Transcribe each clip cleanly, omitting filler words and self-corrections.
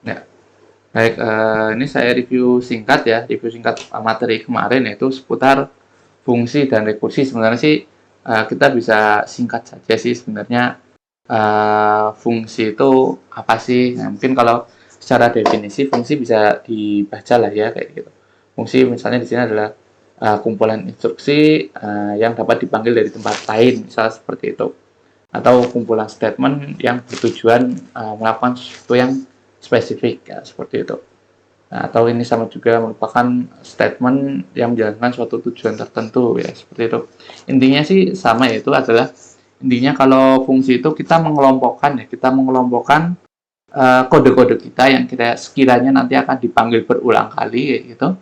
Ya, baik, ini saya review singkat ya, review singkat materi kemarin yaitu seputar fungsi dan rekursi. Sebenarnya sih kita bisa singkat saja sih sebenarnya fungsi itu apa sih? Nah, mungkin kalau secara definisi fungsi bisa dibaca lah ya kayak gitu. Fungsi misalnya di sini adalah kumpulan instruksi yang dapat dipanggil dari tempat lain, misal seperti itu. Atau kumpulan statement yang bertujuan melakukan sesuatu yang spesifik ya, seperti itu. Nah, atau ini sama juga merupakan statement yang menjalankan suatu tujuan tertentu ya, seperti itu. Intinya sih sama, yaitu adalah intinya kalau fungsi itu kita mengelompokkan ya, kita mengelompokkan kode-kode kita yang kita sekiranya nanti akan dipanggil berulang kali gitu,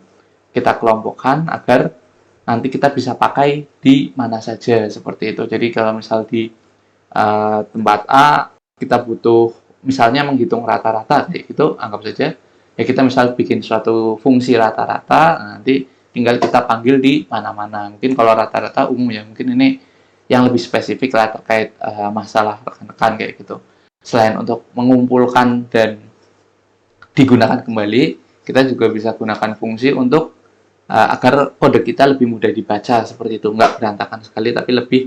kita kelompokkan agar nanti kita bisa pakai di mana saja seperti itu. Jadi kalau misal di tempat A kita butuh misalnya menghitung rata-rata kayak gitu, anggap saja ya kita misal bikin suatu fungsi rata-rata, nanti tinggal kita panggil di mana-mana. Mungkin kalau rata-rata umum ya, mungkin ini yang lebih spesifik lah terkait masalah rekan-rekan kayak gitu. Selain untuk mengumpulkan dan digunakan kembali, kita juga bisa gunakan fungsi untuk agar kode kita lebih mudah dibaca seperti itu, nggak berantakan sekali tapi lebih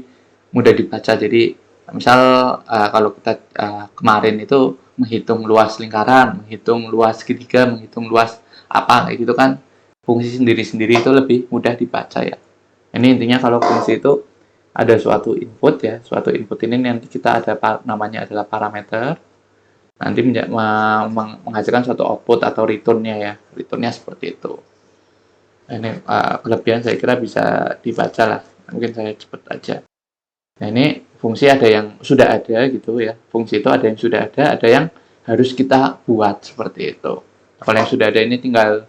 mudah dibaca. Jadi misal kalau kita kemarin itu menghitung luas lingkaran, menghitung luas segitiga, menghitung luas apa kayak gitu kan, fungsi sendiri-sendiri itu lebih mudah dibaca ya. Ini intinya kalau fungsi itu ada suatu input ya, suatu input ini nanti kita ada namanya adalah parameter, nanti menghasilkan suatu output atau returnnya ya, returnnya seperti itu. Ini kelebihan saya kira bisa dibaca lah, mungkin saya cepet aja. Nah ini fungsi ada yang sudah ada gitu ya, fungsi itu ada yang sudah ada yang harus kita buat seperti itu. Kalau yang sudah ada ini tinggal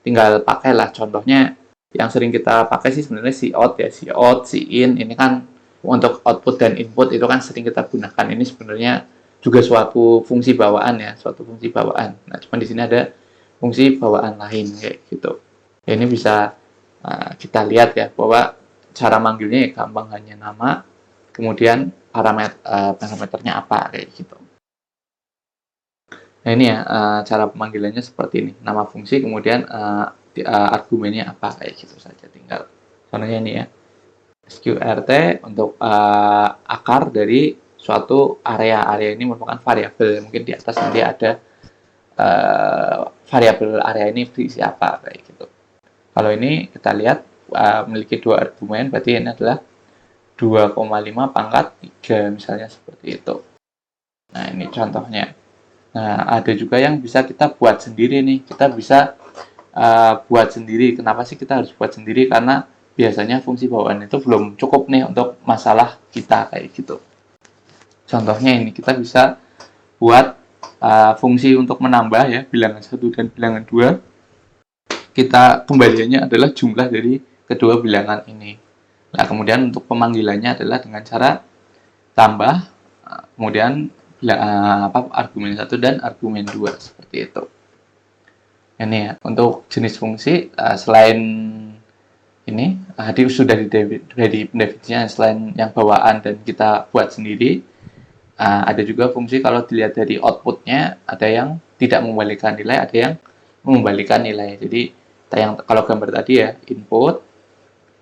tinggal pakailah, contohnya yang sering kita pakai sih sebenarnya si out ya, si out, si in, ini kan untuk output dan input itu kan sering kita gunakan. Ini sebenarnya juga suatu fungsi bawaan ya, suatu fungsi bawaan. Nah cuma di sini ada fungsi bawaan lain kayak gitu. Ya, ini bisa kita lihat ya bahwa cara manggilnya ya gampang, hanya nama, kemudian parameternya apa kayak gitu. Nah ini ya cara pemanggilannya seperti ini, nama fungsi kemudian argumennya apa kayak gitu saja, tinggal contohnya ini ya, sqrt untuk akar dari suatu area ini merupakan variabel, mungkin di atas nanti ada variabel area ini berisi apa kayak gitu. Kalau ini kita lihat memiliki dua argumen, berarti ini adalah 2,5 pangkat 3 misalnya seperti itu. Nah ini contohnya. Nah ada juga yang bisa kita buat sendiri nih, kita bisa buat sendiri. Kenapa sih kita harus buat sendiri? Karena biasanya fungsi bawaan itu belum cukup nih untuk masalah kita kayak gitu. Contohnya ini kita bisa buat fungsi untuk menambah ya bilangan 1 dan bilangan 2. Kita kembaliannya adalah jumlah dari kedua bilangan ini. Nah, kemudian untuk pemanggilannya adalah dengan cara tambah, kemudian argumen 1 dan argumen 2 seperti itu. Ini ya, untuk jenis fungsi selain ini sudah di definisinya, selain yang bawaan dan kita buat sendiri, ada juga fungsi kalau dilihat dari outputnya, ada yang tidak mengembalikan nilai, ada yang mengembalikan nilai. Jadi yang kalau gambar tadi ya input,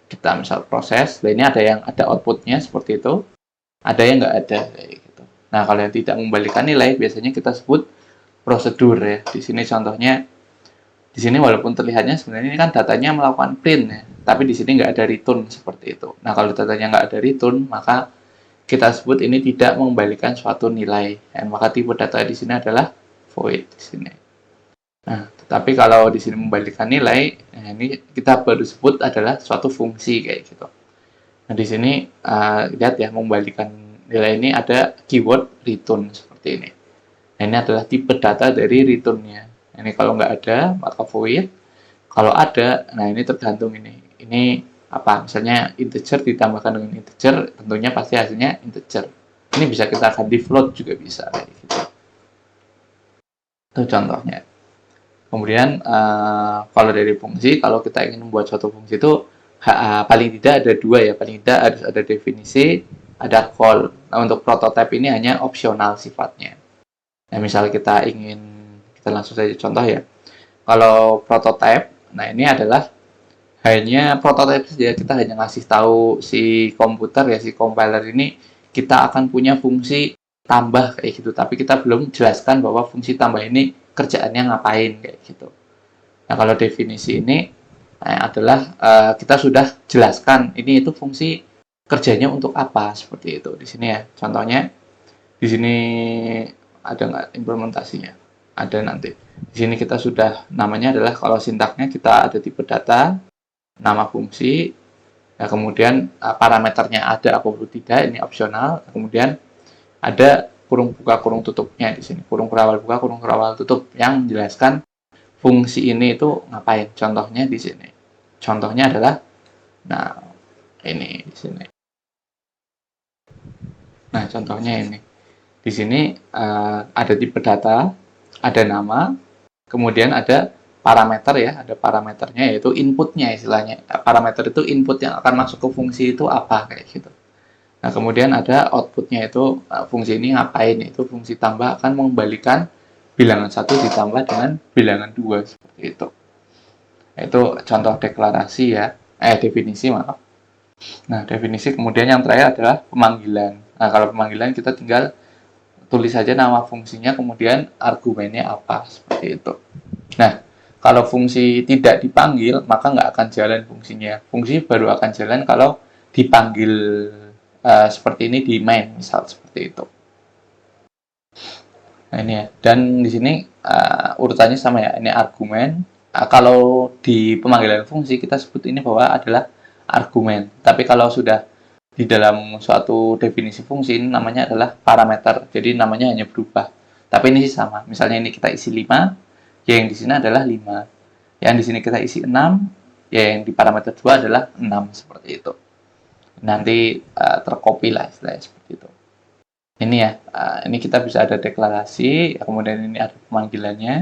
kita misal proses, nah ini ada outputnya seperti itu, ada yang nggak ada kayak gitu. Nah kalau yang tidak mengembalikan nilai biasanya kita sebut prosedur ya. Di sini contohnya, di sini walaupun terlihatnya sebenarnya ini kan datanya melakukan print ya, tapi di sini nggak ada return seperti itu. Nah kalau datanya nggak ada return, maka kita sebut ini tidak mengembalikan suatu nilai, dan maka tipe data di sini adalah void di sini. Nah, tetapi kalau di sini membalikan nilai, nah ini kita baru sebut adalah suatu fungsi kayak gitu. Nah, di sini lihat ya, membalikan nilai ini ada keyword return seperti ini. Nah, ini adalah tipe data dari returnnya. Nah, ini kalau nggak ada, maka void. Kalau ada, nah ini tergantung ini. Ini apa? Misalnya integer ditambahkan dengan integer, tentunya pasti hasilnya integer. Ini bisa kita ganti float juga bisa kayak gitu. Itu contohnya. Kemudian kalau dari fungsi, kalau kita ingin membuat suatu fungsi itu paling tidak ada dua ya, paling tidak harus ada definisi, ada call. Nah untuk prototype ini hanya opsional sifatnya. Nah misal kita ingin Kita langsung saja contoh ya. Kalau prototype, nah ini adalah hanya prototipe saja, kita hanya ngasih tahu si komputer ya, si compiler ini kita akan punya fungsi tambah kayak gitu, tapi kita belum jelaskan bahwa fungsi tambah ini kerjaannya ngapain kayak gitu. Nah, kalau definisi ini adalah kita sudah jelaskan ini itu fungsi kerjanya untuk apa seperti itu. Di sini ya, contohnya di sini ada nggak implementasinya? Ada nanti. Di sini kita sudah namanya adalah kalau sintaknya kita ada tipe data, nama fungsi, ya kemudian parameternya ada apa perlu tidak, ini opsional. Kemudian ada kurung buka kurung tutupnya di sini, kurung kerawal buka kurung kerawal tutup yang menjelaskan fungsi ini itu ngapain. Contohnya di sini. Contohnya adalah nah ini di sini. Nah, contohnya ini. Di sini ada tipe data, ada nama, kemudian ada parameter ya, ada parameternya yaitu inputnya istilahnya. Parameter itu input yang akan masuk ke fungsi itu apa kayak gitu. Nah, kemudian ada outputnya itu fungsi ini ngapain, itu fungsi tambah akan mengembalikan bilangan 1 ditambah dengan bilangan 2 seperti itu. Itu contoh deklarasi ya, definisi maaf. Nah, definisi kemudian yang terakhir adalah pemanggilan. Nah, kalau pemanggilan kita tinggal tulis saja nama fungsinya, kemudian argumennya apa, seperti itu. Nah, kalau fungsi tidak dipanggil, maka nggak akan jalan fungsinya. Fungsi baru akan jalan kalau dipanggil seperti ini di main, misal seperti itu. Nah, ini ya. Dan di sini urutannya sama ya, ini argumen. Kalau di pemanggilan fungsi, kita sebut ini bahwa adalah argumen. Tapi kalau sudah di dalam suatu definisi fungsi, ini namanya adalah parameter. Jadi namanya hanya berubah. Tapi ini sih sama. Misalnya ini kita isi 5, ya yang di sini adalah 5. Yang di sini kita isi 6, ya yang di parameter 2 adalah 6, seperti itu. Nanti tercopy lah istilahnya seperti itu. Ini ya, ini kita bisa ada deklarasi, ya, kemudian ini ada pemanggilannya,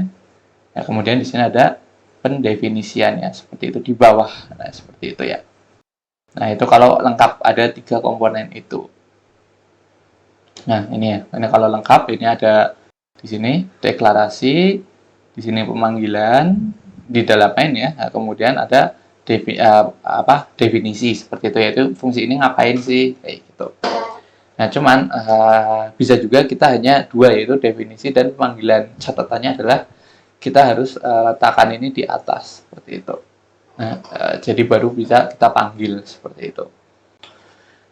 ya, kemudian di sini ada pendefinisiannya, seperti itu di bawah. Nah, seperti itu ya. Nah, itu kalau lengkap ada 3 komponen itu. Nah, ini ya. Ini kalau lengkap ini ada di sini deklarasi, di sini pemanggilan, di dalam main ya. Nah, kemudian ada definisi seperti itu, yaitu fungsi ini ngapain sih kayak gitu. Nah, cuman bisa juga kita hanya 2, yaitu definisi dan pemanggilan. Catatannya adalah kita harus letakkan ini di atas seperti itu. Nah, jadi baru bisa kita panggil seperti itu.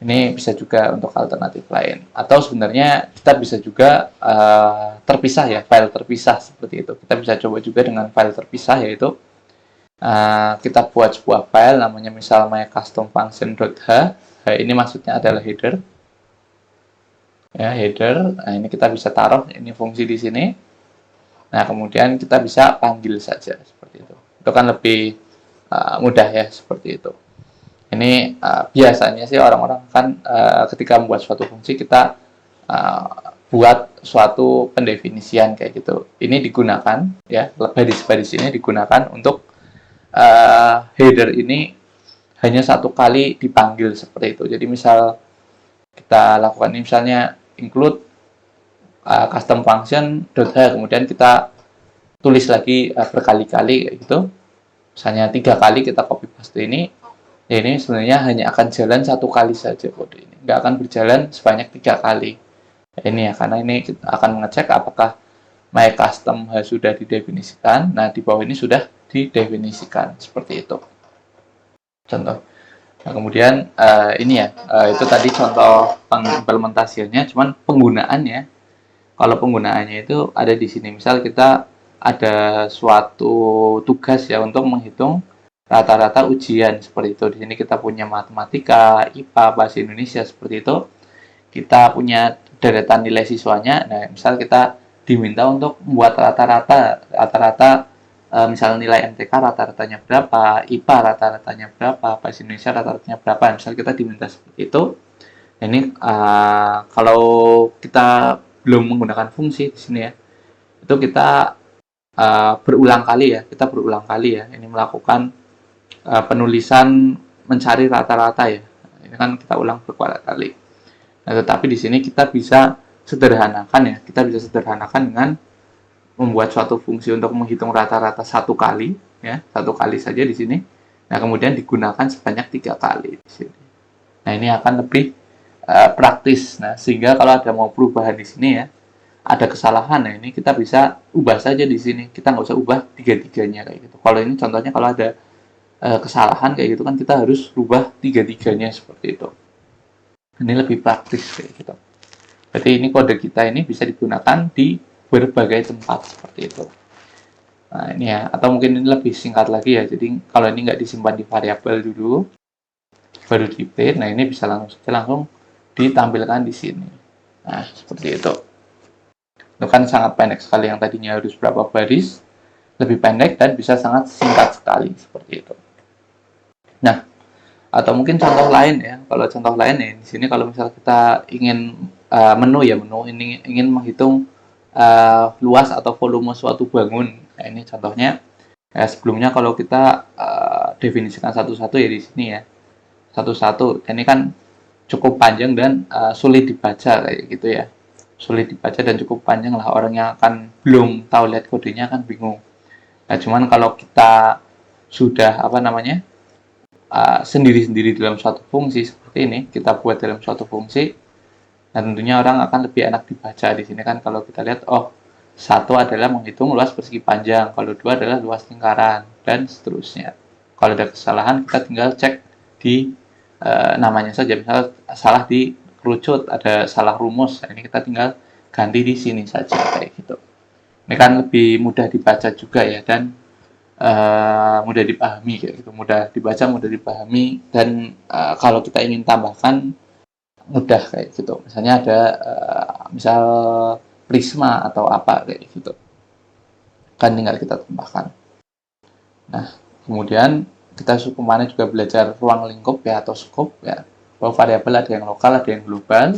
Ini bisa juga untuk alternatif lain. Atau sebenarnya kita bisa juga terpisah ya, file terpisah seperti itu. Kita bisa coba juga dengan file terpisah, yaitu kita buat sebuah file namanya misal mycustomfunction.h. Ini maksudnya adalah header. Ya, header. Nah, ini kita bisa taruh ini fungsi di sini. Nah, kemudian kita bisa panggil saja seperti itu. Itu kan lebih mudah ya, seperti itu. Ini biasanya sih orang-orang kan ketika membuat suatu fungsi kita buat suatu pendefinisian kayak gitu. Ini digunakan ya, baris-baris ini digunakan untuk header ini hanya 1 kali dipanggil seperti itu. Jadi misal kita lakukan ini misalnya include custom function.h, kemudian kita tulis lagi berkali-kali kayak gitu. Misalnya 3 kali kita copy paste ini, ya ini sebenarnya hanya akan jalan 1 kali saja kode ini, nggak akan berjalan sebanyak 3 kali. Ini ya, karena ini kita akan mengecek apakah my custom sudah didefinisikan. Nah, di bawah ini sudah didefinisikan seperti itu. Contoh. Nah, kemudian ini ya, itu tadi contoh pengimplementasiannya, cuman penggunaannya. Kalau penggunaannya itu ada di sini. Misal kita ada suatu tugas ya untuk menghitung rata-rata ujian seperti itu. Di sini kita punya matematika, IPA, bahasa Indonesia seperti itu. Kita punya deretan nilai siswanya. Nah, misal kita diminta untuk membuat rata-rata misal nilai MTK rata-ratanya berapa, IPA rata-ratanya berapa, bahasa Indonesia rata-ratanya berapa. Misal kita diminta seperti itu. Ini kalau kita belum menggunakan fungsi di sini ya, itu kita berulang kali ya, ini melakukan penulisan mencari rata-rata ya. Ini kan kita ulang berkali-kali. Nah, tetapi di sini kita bisa sederhanakan ya, dengan membuat suatu fungsi untuk menghitung rata-rata satu kali, ya, satu kali saja di sini. Nah, kemudian digunakan sebanyak 3 kali di sini. Nah, ini akan lebih praktis. Nah, sehingga kalau ada mau perubahan di sini ya, ada kesalahan, nah ini kita bisa ubah saja di sini. Kita nggak usah ubah tiga-tiganya kayak gitu. Kalau ini contohnya kalau ada kesalahan kayak gitu kan kita harus rubah tiga-tiganya seperti itu. Ini lebih praktis kayak gitu. Jadi ini kode kita ini bisa digunakan di berbagai tempat seperti itu. Nah ini ya, atau mungkin ini lebih singkat lagi ya. Jadi kalau ini nggak disimpan di variabel dulu, baru di print, nah ini bisa langsung ditampilkan di sini. Nah seperti itu. Itu kan sangat pendek sekali, yang tadinya harus berapa baris, lebih pendek dan bisa sangat singkat sekali seperti itu. Nah, atau mungkin contoh lain ya. Kalau contoh lain ya di sini kalau misal kita ingin menu ini ingin menghitung luas atau volume suatu bangun. Nah, ini contohnya sebelumnya kalau kita definisikan satu-satu ya di sini ya. Satu-satu. Ini kan cukup panjang dan sulit dibaca kayak gitu ya. Sulit dibaca dan cukup panjang lah, orang yang akan belum tahu lihat kodenya akan bingung. Nah, cuman kalau kita sudah sendiri-sendiri dalam suatu fungsi seperti ini, kita buat dalam suatu fungsi, dan tentunya orang akan lebih enak dibaca. Di sini kan kalau kita lihat, oh, satu adalah menghitung luas persegi panjang, kalau dua adalah luas lingkaran, dan seterusnya. Kalau ada kesalahan, kita tinggal cek di namanya saja. Misalnya salah di kerucut, ada salah rumus, nah, ini kita tinggal ganti di sini saja kayak gitu. Ini kan lebih mudah dibaca juga ya, dan mudah dipahami kayak gitu, mudah dibaca, mudah dipahami, dan kalau kita ingin tambahkan mudah kayak gitu. Misalnya ada misal prisma atau apa kayak gitu, kan tinggal kita tambahkan. Nah, kemudian kita kemarin juga belajar ruang lingkup ya, atau scope ya, bahwa variabel ada yang lokal, ada yang global.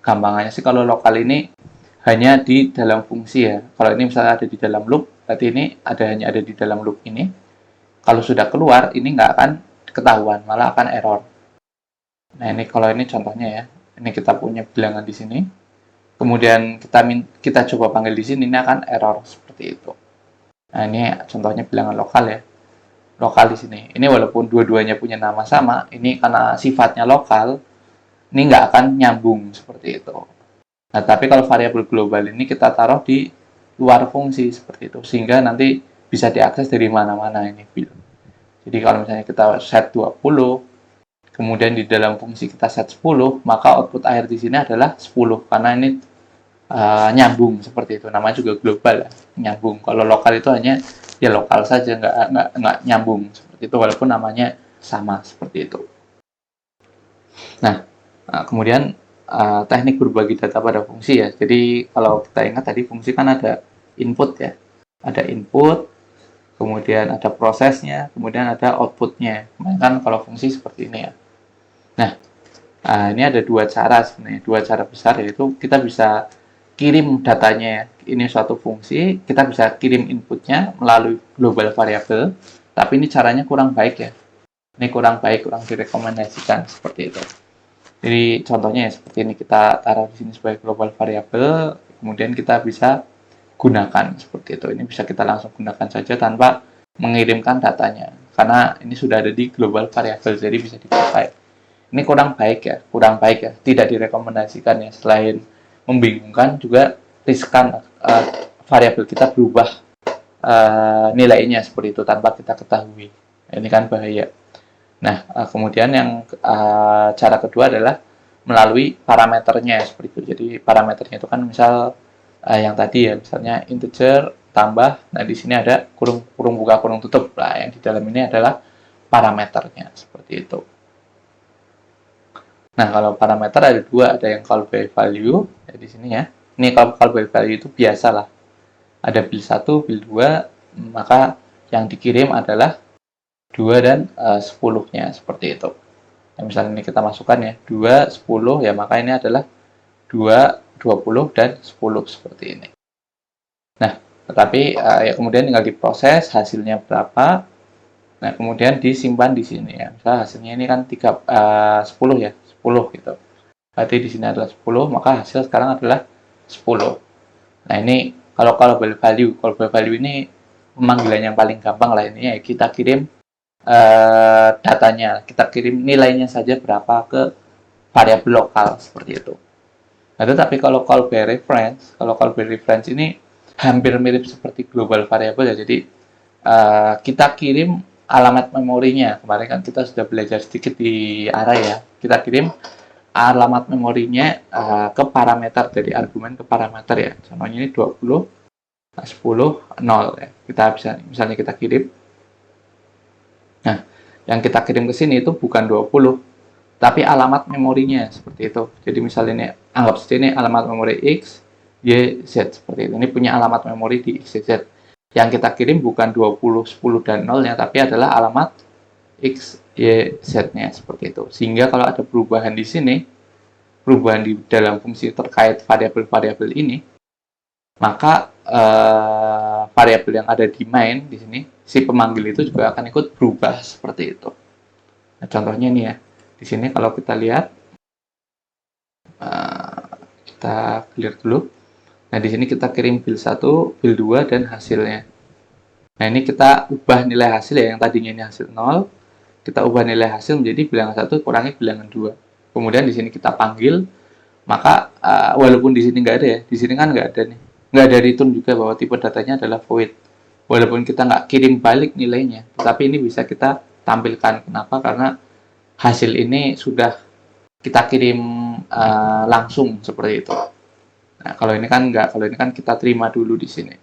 Gampangannya sih kalau lokal ini hanya di dalam fungsi ya. Kalau ini misalnya ada di dalam loop, berarti ini hanya ada di dalam loop ini. Kalau sudah keluar, ini nggak akan ketahuan, malah akan error. Nah, ini kalau ini contohnya ya. Ini kita punya bilangan di sini. Kemudian kita coba panggil di sini, ini akan error seperti itu. Nah, ini contohnya bilangan lokal ya. Lokal di sini. Ini walaupun dua-duanya punya nama sama, ini karena sifatnya lokal, ini nggak akan nyambung seperti itu. Nah, tapi kalau variabel global ini kita taruh di luar fungsi seperti itu, sehingga nanti bisa diakses dari mana-mana ini build. Jadi kalau misalnya kita set 20, kemudian di dalam fungsi kita set 10, maka output akhir di sini adalah 10, karena ini nyambung seperti itu. Namanya juga global ya, nyambung. Kalau lokal itu hanya ya lokal saja, nggak nyambung seperti itu, walaupun namanya sama seperti itu. Nah, kemudian teknik berbagi data pada fungsi ya. Jadi kalau kita ingat tadi fungsi kan ada input ya, ada input, kemudian ada prosesnya, kemudian ada outputnya. Kan kalau fungsi seperti ini ya. Nah, ini ada dua cara sebenarnya, dua cara besar, yaitu kita bisa kirim datanya ya. Ini suatu fungsi, kita bisa kirim inputnya melalui global variable, tapi ini caranya kurang baik ya. Ini kurang baik, kurang direkomendasikan seperti itu. Jadi contohnya ya seperti ini, kita taruh di sini sebagai global variable, kemudian kita bisa gunakan seperti itu. Ini bisa kita langsung gunakan saja tanpa mengirimkan datanya, karena ini sudah ada di global variable, jadi bisa dipakai. Ini kurang baik ya, tidak direkomendasikan ya. Selain membingungkan, juga riskan variabel kita berubah nilainya seperti itu tanpa kita ketahui. Ini kan bahaya. Nah, kemudian yang cara kedua adalah melalui parameternya seperti itu. Jadi parameternya itu kan misal yang tadi ya, misalnya integer tambah. Nah, di sini ada kurung buka kurung tutup. Nah, yang di dalam ini adalah parameternya seperti itu. Nah, kalau parameter ada dua, ada yang call by value ya, di sini ya. Ini kalau call by value itu biasalah. Ada build 1, build 2, maka yang dikirim adalah 2 dan 10-nya seperti itu. Nah, misalnya ini kita masukkan ya, 2, 10, ya maka ini adalah 2, 20, dan 10 seperti ini. Nah, tetapi ya kemudian tinggal diproses hasilnya berapa. Nah, kemudian disimpan di sini ya. Misalnya hasilnya ini kan 10 ya, 10 gitu. Berarti di sini adalah 10, maka hasil sekarang adalah 10. Nah, ini Kalau callable value ini pemanggilan yang paling gampang lah ini ya, kita kirim datanya, kita kirim nilainya saja berapa ke variabel lokal seperti itu. Nah, tetapi kalau call by reference ini hampir mirip seperti global variable ya. Jadi kita kirim alamat memorinya. Kemarin kan kita sudah belajar sedikit di array ya. Kita kirim alamat memorinya ke parameter, dari argumen ke parameter ya. Contohnya ini 20, 10, 0 ya. Kita bisa misalnya kita kirim. Nah, yang kita kirim ke sini itu bukan 20, tapi alamat memorinya seperti itu. Jadi misalnya ini anggap saja ini alamat memori X, Y, Z seperti itu. Ini punya alamat memori di X, Y, Z. Yang kita kirim bukan 20, 10 dan 0-nya, tapi adalah alamat X, Y, Z-nya seperti itu. Sehingga kalau ada perubahan di sini, perubahan di dalam fungsi terkait variabel-variabel ini, maka variabel yang ada di main di sini, si pemanggil itu juga akan ikut berubah seperti itu. Nah, contohnya ini ya. Di sini kalau kita lihat, kita clear dulu. Nah, di sini kita kirim build 1, build 2, dan hasilnya. Nah, ini kita ubah nilai hasil ya, yang tadinya ini hasil 0, kita ubah nilai hasil menjadi bilangan 1 kurangi bilangan 2. Kemudian di sini kita panggil, maka walaupun di sini nggak ada ya, di sini kan nggak ada nih. Nggak ada return juga bahwa tipe datanya adalah void. Walaupun kita nggak kirim balik nilainya, tetapi ini bisa kita tampilkan. Kenapa? Karena hasil ini sudah kita kirim langsung seperti itu. Nah, kalau ini kan enggak, kalau ini kan kita terima dulu di sini.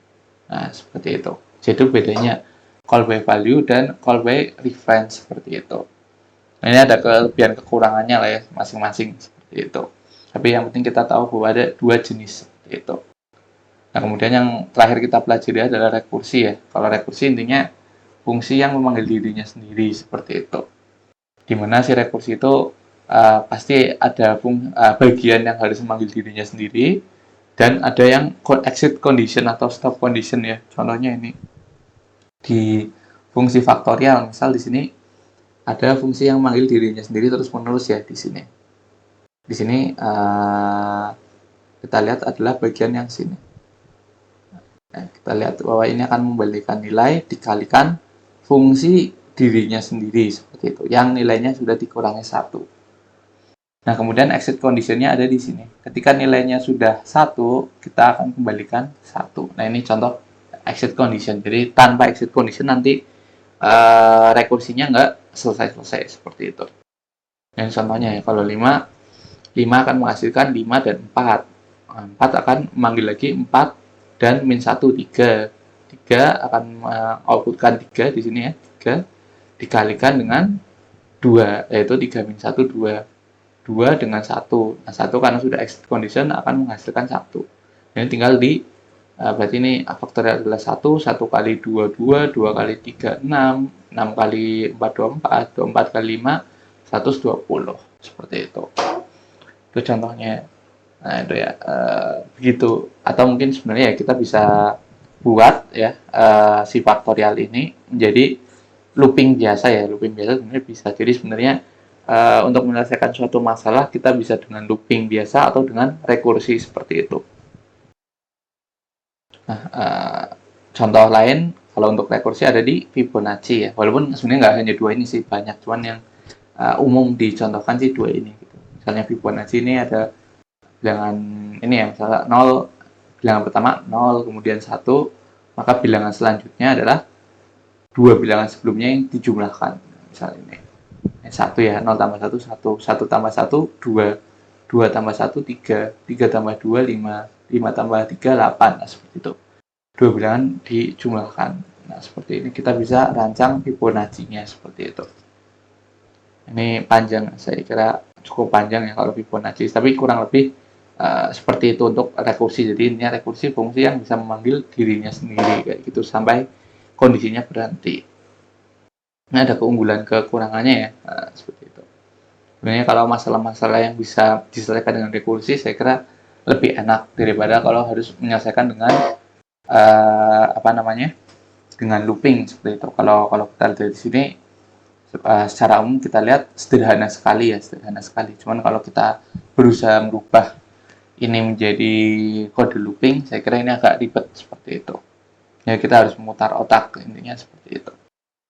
Nah, seperti itu. Jadi bedanya call by value dan call by reference seperti itu. Nah, ini ada kelebihan kekurangannya lah ya masing-masing seperti itu. Tapi yang penting kita tahu bahwa ada dua jenis seperti itu. Nah, kemudian yang terakhir kita pelajari adalah rekursi ya. Kalau rekursi intinya fungsi yang memanggil dirinya sendiri seperti itu. Di mana si rekursi itu pasti ada bagian yang harus memanggil dirinya sendiri, dan ada yang exit condition atau stop condition ya. Contohnya ini di fungsi faktorial, misal di sini ada fungsi yang memanggil dirinya sendiri terus menerus ya di sini. Di sini kita lihat adalah bagian yang sini. Nah, kita lihat bahwa ini akan membalikan nilai dikalikan fungsi dirinya sendiri seperti itu, yang nilainya sudah dikurangi 1. Nah, kemudian exit condition-nya ada di sini. Ketika nilainya sudah 1, kita akan kembalikan 1. Nah, ini contoh exit condition. Jadi tanpa exit condition nanti rekursinya nggak selesai-selesai seperti itu. Dan contohnya ya, kalau 5 akan menghasilkan 5 dan 4. 4 akan memanggil lagi 4 dan min 1 3. 3 akan outputkan 3 di sini ya, 3 dikalikan dengan 2, yaitu 3 min 1 2. 2 dengan 1. Nah, 1 karena sudah exit condition akan menghasilkan 1. Ini tinggal berarti ini faktorial adalah 1, 1 kali 2 2, 2 kali 3 6, 6 kali 4 24, 24 kali 5 120 seperti itu. Itu contohnya. Nah, itu ya begitu. Atau mungkin sebenarnya ya kita bisa buat ya si faktorial ini menjadi looping biasa ya. Looping biasa sebenarnya bisa. Jadi sebenarnya untuk menyelesaikan suatu masalah kita bisa dengan looping biasa atau dengan rekursi seperti itu. Nah, contoh lain kalau untuk rekursi ada di Fibonacci ya. Walaupun sebenarnya nggak hanya dua ini sih, banyak. Cuman yang umum dicontohkan sih dua ini. Gitu. Misalnya Fibonacci ini ada bilangan ini ya, misalnya 0, bilangan pertama 0, kemudian 1, maka bilangan selanjutnya adalah dua bilangan sebelumnya yang dijumlahkan. Misalnya ini 1 ya, 0 tambah 1 1, 1 tambah 1 2, 2 tambah 1 3, 3 tambah 2 5, 5 tambah 3 8. Nah, seperti itu. Dua bilangan dijumlahkan. Nah, seperti ini kita bisa rancang Fibonacci-nya seperti itu. Ini panjang, saya kira cukup panjang ya kalau Fibonacci, tapi kurang lebih seperti itu untuk rekursi. Jadi ini rekursi fungsi yang bisa memanggil dirinya sendiri kayak gitu sampai kondisinya berhenti. Nah, ada keunggulan kekurangannya ya, seperti itu. Sebenarnya kalau masalah-masalah yang bisa diselesaikan dengan rekursi, saya kira lebih enak daripada kalau harus menyelesaikan dengan dengan looping seperti itu. Kalau kita lihat di sini, secara umum kita lihat sederhana sekali. Cuman kalau kita berusaha merubah ini menjadi kode looping, saya kira ini agak ribet seperti itu. Ya, kita harus memutar otak, intinya seperti itu.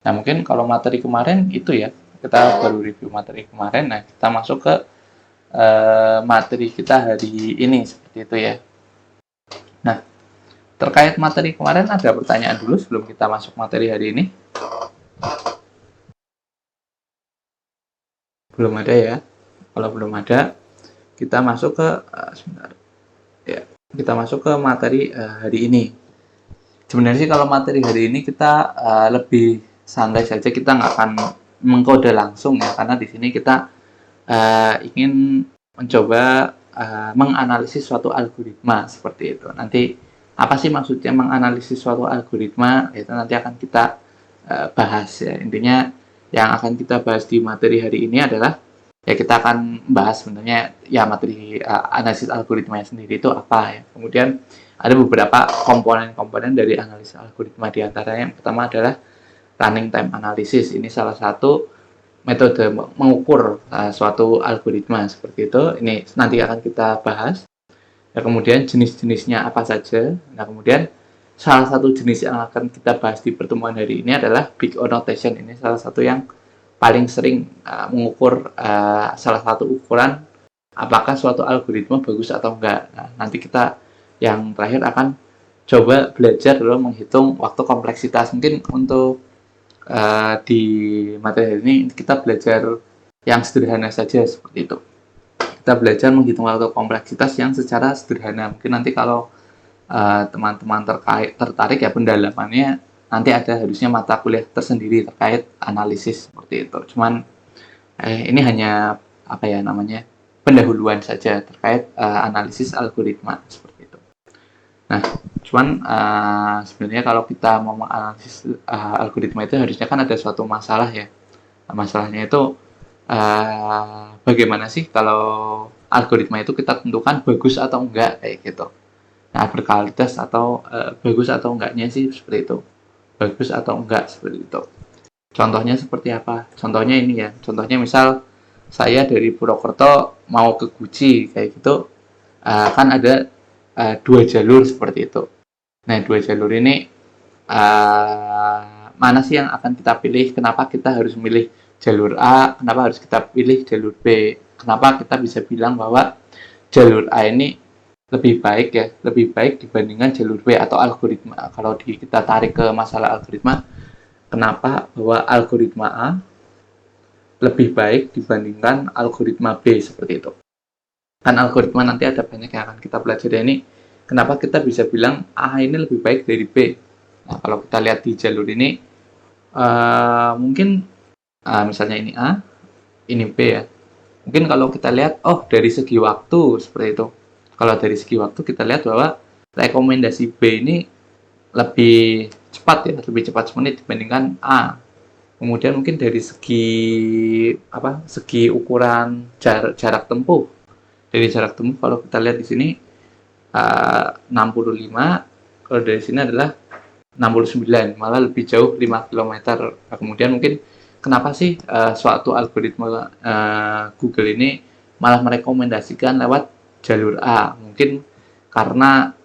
Nah, mungkin kalau materi kemarin itu ya, kita baru review materi kemarin, nah kita masuk ke materi kita hari ini, seperti itu ya. Nah, terkait materi kemarin ada pertanyaan dulu sebelum kita masuk materi hari ini? Belum ada ya? Kalau belum ada, kita masuk ke sebentar. Ya, kita masuk ke materi hari ini. Sebenarnya sih kalau materi hari ini kita lebih santai saja, kita nggak akan mengkode langsung ya, karena di sini kita ingin mencoba menganalisis suatu algoritma seperti itu. Nanti apa sih maksudnya menganalisis suatu algoritma? Itu nanti akan kita bahas ya. Intinya yang akan kita bahas di materi hari ini adalah ya kita akan bahas sebenarnya ya materi analisis algoritma sendiri itu apa ya. Kemudian ada beberapa komponen-komponen dari analisis algoritma, di antaranya yang pertama adalah running time analysis. Ini salah satu metode mengukur suatu algoritma seperti itu. Ini nanti akan kita bahas. Ya, kemudian jenis-jenisnya apa saja. Nah, kemudian salah satu jenis yang akan kita bahas di pertemuan hari ini adalah Big O notation. Ini salah satu yang paling sering mengukur salah satu ukuran apakah suatu algoritma bagus atau enggak. Nah, nanti kita yang terakhir akan coba belajar dalam menghitung waktu kompleksitas. Mungkin untuk di materi ini kita belajar yang sederhana saja seperti itu. Kita belajar menghitung waktu kompleksitas yang secara sederhana. Mungkin nanti kalau teman-teman tertarik ya pendalamannya, nanti ada harusnya mata kuliah tersendiri terkait analisis seperti itu. Cuman ini hanya apa ya namanya pendahuluan saja terkait analisis algoritma seperti itu. Nah, cuman sebenarnya kalau kita mau menganalisis algoritma itu harusnya kan ada suatu masalah ya. Nah, masalahnya itu bagaimana sih kalau algoritma itu kita tentukan bagus atau enggak kayak gitu. Nah, berkualitas atau bagus atau enggaknya sih seperti itu. Bagus atau enggak seperti itu. Contohnya seperti apa? Contohnya ini ya. Contohnya misal saya dari Purwokerto mau ke Guci kayak gitu, kan ada 2 jalur seperti itu. Nah, 2 jalur ini mana sih yang akan kita pilih? Kenapa kita harus memilih jalur A? Kenapa harus kita pilih jalur B? Kenapa kita bisa bilang bahwa jalur A ini lebih baik ya, lebih baik dibandingkan jalur B atau algoritma? Kalau kita tarik ke masalah algoritma, kenapa bahwa algoritma A lebih baik dibandingkan algoritma B seperti itu? Kan algoritma nanti ada banyak yang akan kita pelajari ini. Kenapa kita bisa bilang A ini lebih baik dari B? Nah, kalau kita lihat di jalur ini, mungkin misalnya ini A, ini B ya. Mungkin kalau kita lihat, oh dari segi waktu seperti itu. Kalau dari segi waktu kita lihat bahwa rekomendasi B ini lebih cepat ya, lebih cepat semenit dibandingkan A. Kemudian mungkin dari segi ukuran jarak tempuh. Dari jarak tempuh kalau kita lihat di sini 65, kalau dari sini adalah 69, malah lebih jauh 5 km. Nah, kemudian mungkin kenapa sih suatu algoritma Google ini malah merekomendasikan lewat jalur A? Mungkin karena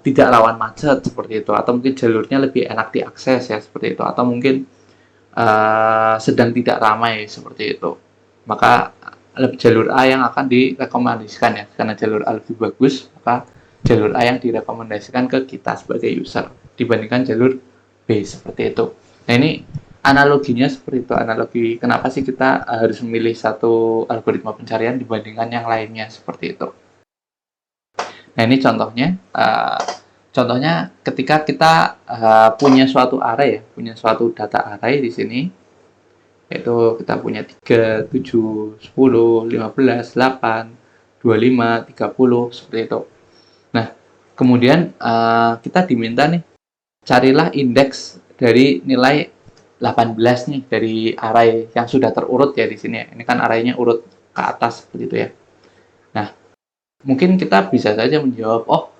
tidak rawan macet seperti itu, atau mungkin jalurnya lebih enak diakses ya seperti itu, atau mungkin sedang tidak ramai seperti itu. Maka jalur A yang akan direkomendasikan ya, karena jalur A lebih bagus, maka jalur A yang direkomendasikan ke kita sebagai user dibandingkan jalur B seperti itu. Nah, ini analoginya seperti itu. Analogi kenapa sih kita harus memilih satu algoritma pencarian dibandingkan yang lainnya seperti itu. Nah, ini contohnya. Contohnya ketika kita punya suatu array ya, punya suatu data array di sini, yaitu kita punya 3, 7, 10, 15, 8, 25, 30 seperti itu. Nah, kemudian kita diminta nih, carilah indeks dari nilai 18 nih dari array yang sudah terurut ya di sini ya. Ini kan arraynya urut ke atas seperti itu ya. Nah, mungkin kita bisa saja menjawab,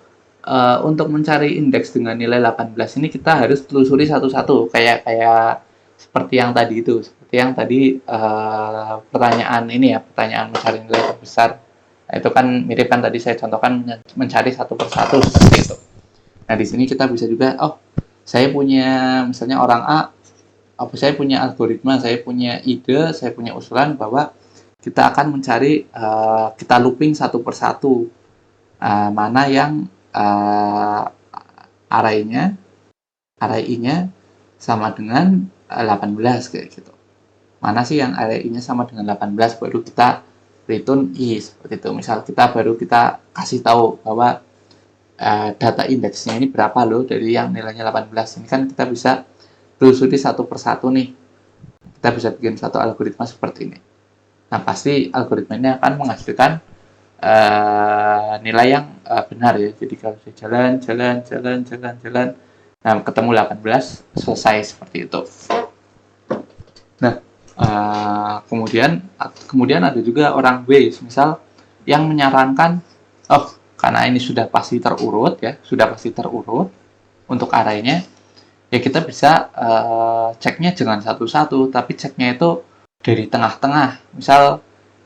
untuk mencari indeks dengan nilai 18 ini kita harus telusuri satu-satu kayak seperti yang tadi itu, seperti yang tadi pertanyaan ini ya, pertanyaan mencari nilai terbesar Nah, itu kan mirip kan tadi saya contohkan mencari satu persatu seperti itu. Nah, di sini kita bisa juga, oh, saya punya misalnya orang A, saya punya algoritma, saya punya ide, saya punya usulan bahwa kita akan mencari, kita looping satu persatu, mana yang array-nya, array-nya sama dengan 18 kayak gitu. Mana sih yang array-nya sama dengan 18, baru kita return i seperti itu. Misal kita kasih tahu bahwa data indeksnya ini berapa loh dari yang nilainya 18. Ini kan kita bisa telusuri satu persatu nih. Kita bisa bikin satu algoritma seperti ini. Nah, pasti algoritma ini akan menghasilkan nilai yang benar ya. Jadi kalau saya jalan, nah ketemu 18, selesai seperti itu. Nah, kemudian ada juga orang B, misal yang menyarankan, oh, karena ini sudah pasti terurut ya, untuk array-nya, ya kita bisa ceknya jangan satu-satu, tapi ceknya itu dari tengah-tengah. Misal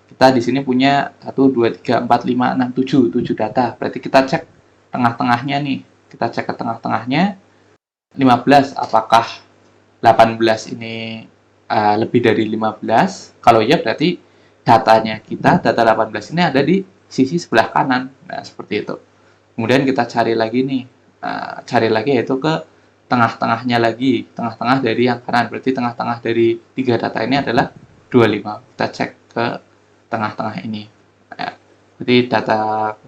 kita di sini punya 1, 2, 3, 4, 5, 6, 7 data, berarti kita cek tengah-tengahnya nih, kita cek ke tengah-tengahnya 15, apakah 18 ini lebih dari 15? Kalau iya berarti data 18 ini ada di sisi sebelah kanan. Nah, seperti itu. Kemudian kita cari lagi nih, yaitu ke tengah-tengahnya lagi, tengah-tengah dari yang kanan. Berarti tengah-tengah dari 3 data ini adalah 25. Kita cek ke tengah-tengah ini. Nah, berarti data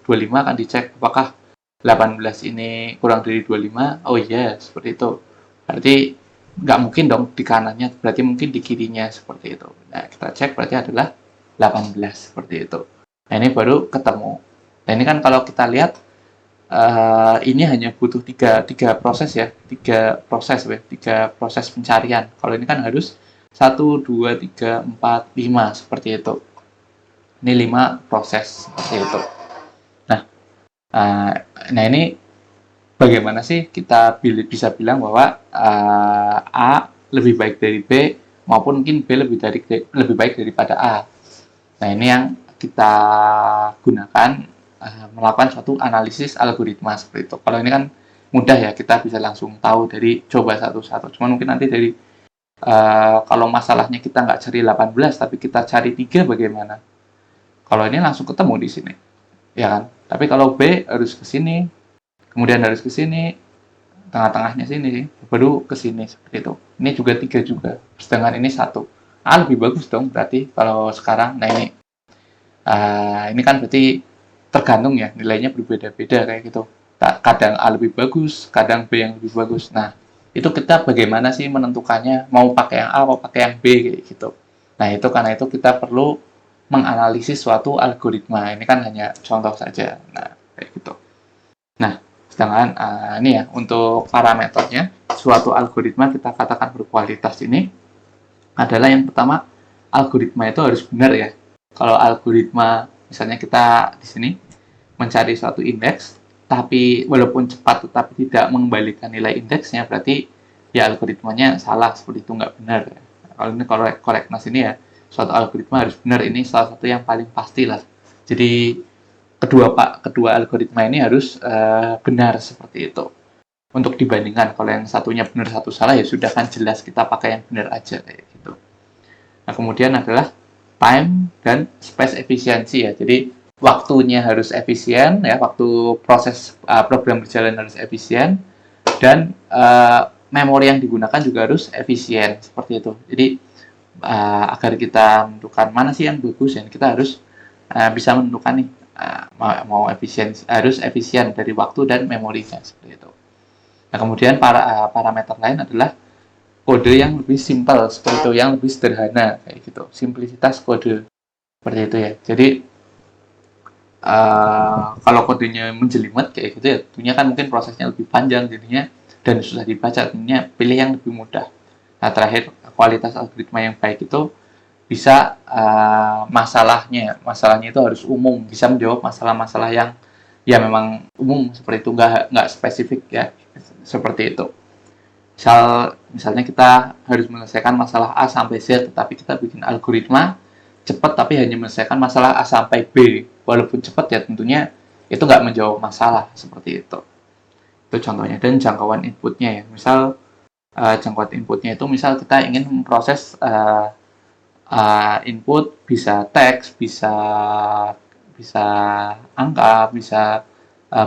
25 akan dicek apakah 18 ini kurang dari 25. Oh iya, seperti itu. Berarti nggak mungkin dong di kanannya, berarti mungkin di kirinya, seperti itu. Nah, kita cek berarti adalah 18, seperti itu. Nah, ini baru ketemu. Nah, ini kan kalau kita lihat, ini hanya butuh tiga proses ya, tiga proses pencarian. Kalau ini kan harus 1, 2, 3, 4, 5, seperti itu. Ini 5 proses, seperti itu. Nah, ini bagaimana sih kita bisa bilang bahwa A lebih baik dari B, maupun mungkin B lebih baik daripada A. Nah, ini yang kita gunakan melakukan suatu analisis algoritma seperti itu. Kalau ini kan mudah ya, kita bisa langsung tahu dari coba satu-satu. Cuman mungkin nanti dari kalau masalahnya kita nggak cari 18, tapi kita cari 3, bagaimana? Kalau ini langsung ketemu di sini, ya kan? Tapi kalau B harus ke sini, kemudian harus ke sini, tengah-tengahnya sini, baru ke sini, seperti itu. Ini juga 3 juga, sedangkan ini 1. Lebih bagus dong berarti kalau sekarang. Nah, ini kan berarti tergantung ya, nilainya berbeda-beda kayak gitu. Kadang A lebih bagus, kadang B yang lebih bagus. Nah, itu kita bagaimana sih menentukannya, mau pakai yang A, mau pakai yang B, kayak gitu. Nah, karena itu kita perlu menganalisis suatu algoritma. Ini kan hanya contoh saja. Nah, kayak gitu. Nah, sedangkan ini ya, untuk parameternya, suatu algoritma kita katakan berkualitas ini adalah yang pertama, algoritma itu harus benar ya. Kalau algoritma, misalnya kita di sini mencari suatu indeks, tapi walaupun cepat tetapi tidak mengembalikan nilai indeksnya, berarti ya algoritmanya salah, seperti itu, nggak benar ya. Kalau ini correctness ini ya, suatu algoritma harus benar, ini salah satu yang paling pasti lah. Jadi kedua algoritma ini harus benar, seperti itu. Untuk dibandingkan, kalau yang satunya benar satu salah, ya sudah kan jelas kita pakai yang benar aja kayak gitu. Nah, kemudian adalah time dan space efisiensi ya. Jadi waktunya harus efisien ya, waktu proses program berjalan harus efisien, dan memori yang digunakan juga harus efisien, seperti itu. Jadi agar kita menentukan mana sih yang bagus, dan kita harus bisa menentukan nih mau harus efisien dari waktu dan memorinya, seperti itu. Nah, kemudian parameter lain adalah kode yang lebih simpel, seperti itu, yang lebih sederhana kayak gitu, simplicitas kode, seperti itu ya. Jadi kalau kodenya menjelimet kayak gitu ya, tentunya kan mungkin prosesnya lebih panjang jadinya, dan susah dibaca, tentunya pilih yang lebih mudah. Nah, terakhir, kualitas algoritma yang baik itu bisa masalahnya itu harus umum, bisa menjawab masalah-masalah yang ya memang umum, seperti itu, nggak spesifik ya, seperti itu. Misalnya kita harus menyelesaikan masalah A sampai Z, tetapi kita bikin algoritma cepat tapi hanya menyelesaikan masalah A sampai B. walaupun cepat ya tentunya itu nggak menjawab masalah seperti itu. Itu contohnya. Dan jangkauan inputnya ya, misal jangkauan inputnya itu misal kita ingin memproses input bisa teks, bisa bisa angka, bisa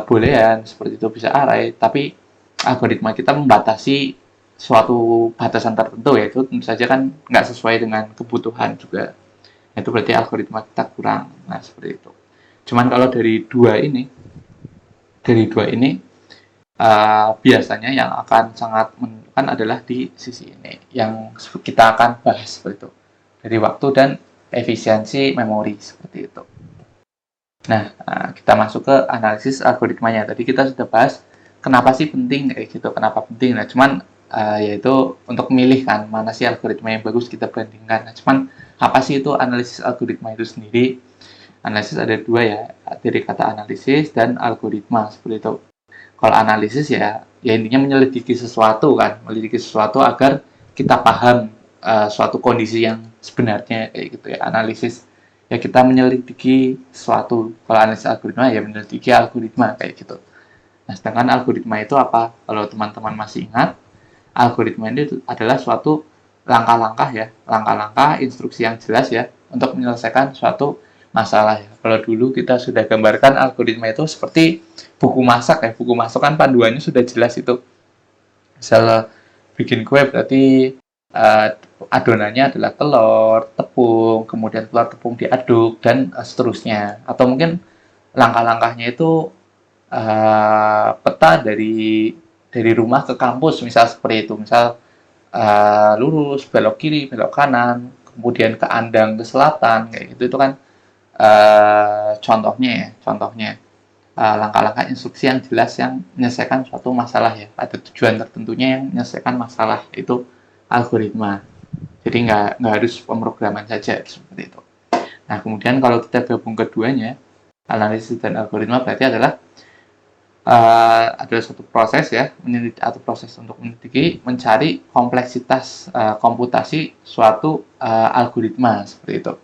boolean seperti itu, bisa array, tapi algoritma kita membatasi suatu batasan tertentu, yaitu tentu saja kan nggak sesuai dengan kebutuhan juga. Itu berarti algoritma kita kurang. Nah, seperti itu. Cuman kalau dari dua ini biasanya yang akan sangat menentukan adalah di sisi ini yang kita akan bahas seperti itu, dari waktu dan efisiensi memori seperti itu. Nah, kita masuk ke analisis algoritmanya. Tadi kita sudah bahas kenapa sih penting kayak gitu, kenapa penting. Nah, cuman yaitu untuk milih kan mana sih algoritma yang bagus kita bandingkan. Nah, cuman apa sih itu analisis algoritma itu sendiri? Analisis ada dua ya, dari kata analisis dan algoritma seperti itu. Kalau analisis ya intinya menyelidiki sesuatu kan, menyelidiki sesuatu agar kita paham suatu kondisi yang sebenarnya kayak gitu ya. Analisis ya kita menyelidiki sesuatu. Kalau analisis algoritma ya menyelidiki algoritma kayak gitu. Nah, sedangkan algoritma itu apa? Kalau teman-teman masih ingat, algoritma itu adalah suatu langkah-langkah instruksi yang jelas ya untuk menyelesaikan suatu masalah ya. Kalau dulu kita sudah gambarkan algoritma itu seperti buku masak ya. Buku masak kan panduannya sudah jelas itu. Misal bikin kue berarti adonannya adalah telur, tepung, kemudian telur tepung diaduk dan seterusnya. Atau mungkin langkah-langkahnya itu peta dari rumah ke kampus, misal seperti itu. Misal lurus, belok kiri, belok kanan, kemudian ke Andang ke selatan, kayak gitu. Itu kan contohnya langkah-langkah instruksi yang jelas yang menyelesaikan suatu masalah ya, ada tujuan tertentunya yang menyelesaikan masalah, itu algoritma. Jadi nggak harus pemrograman saja seperti itu. Nah, kemudian kalau kita gabung keduanya, analisis dan algoritma berarti adalah suatu proses ya, atau proses untuk menyelidiki, mencari kompleksitas komputasi suatu algoritma seperti itu.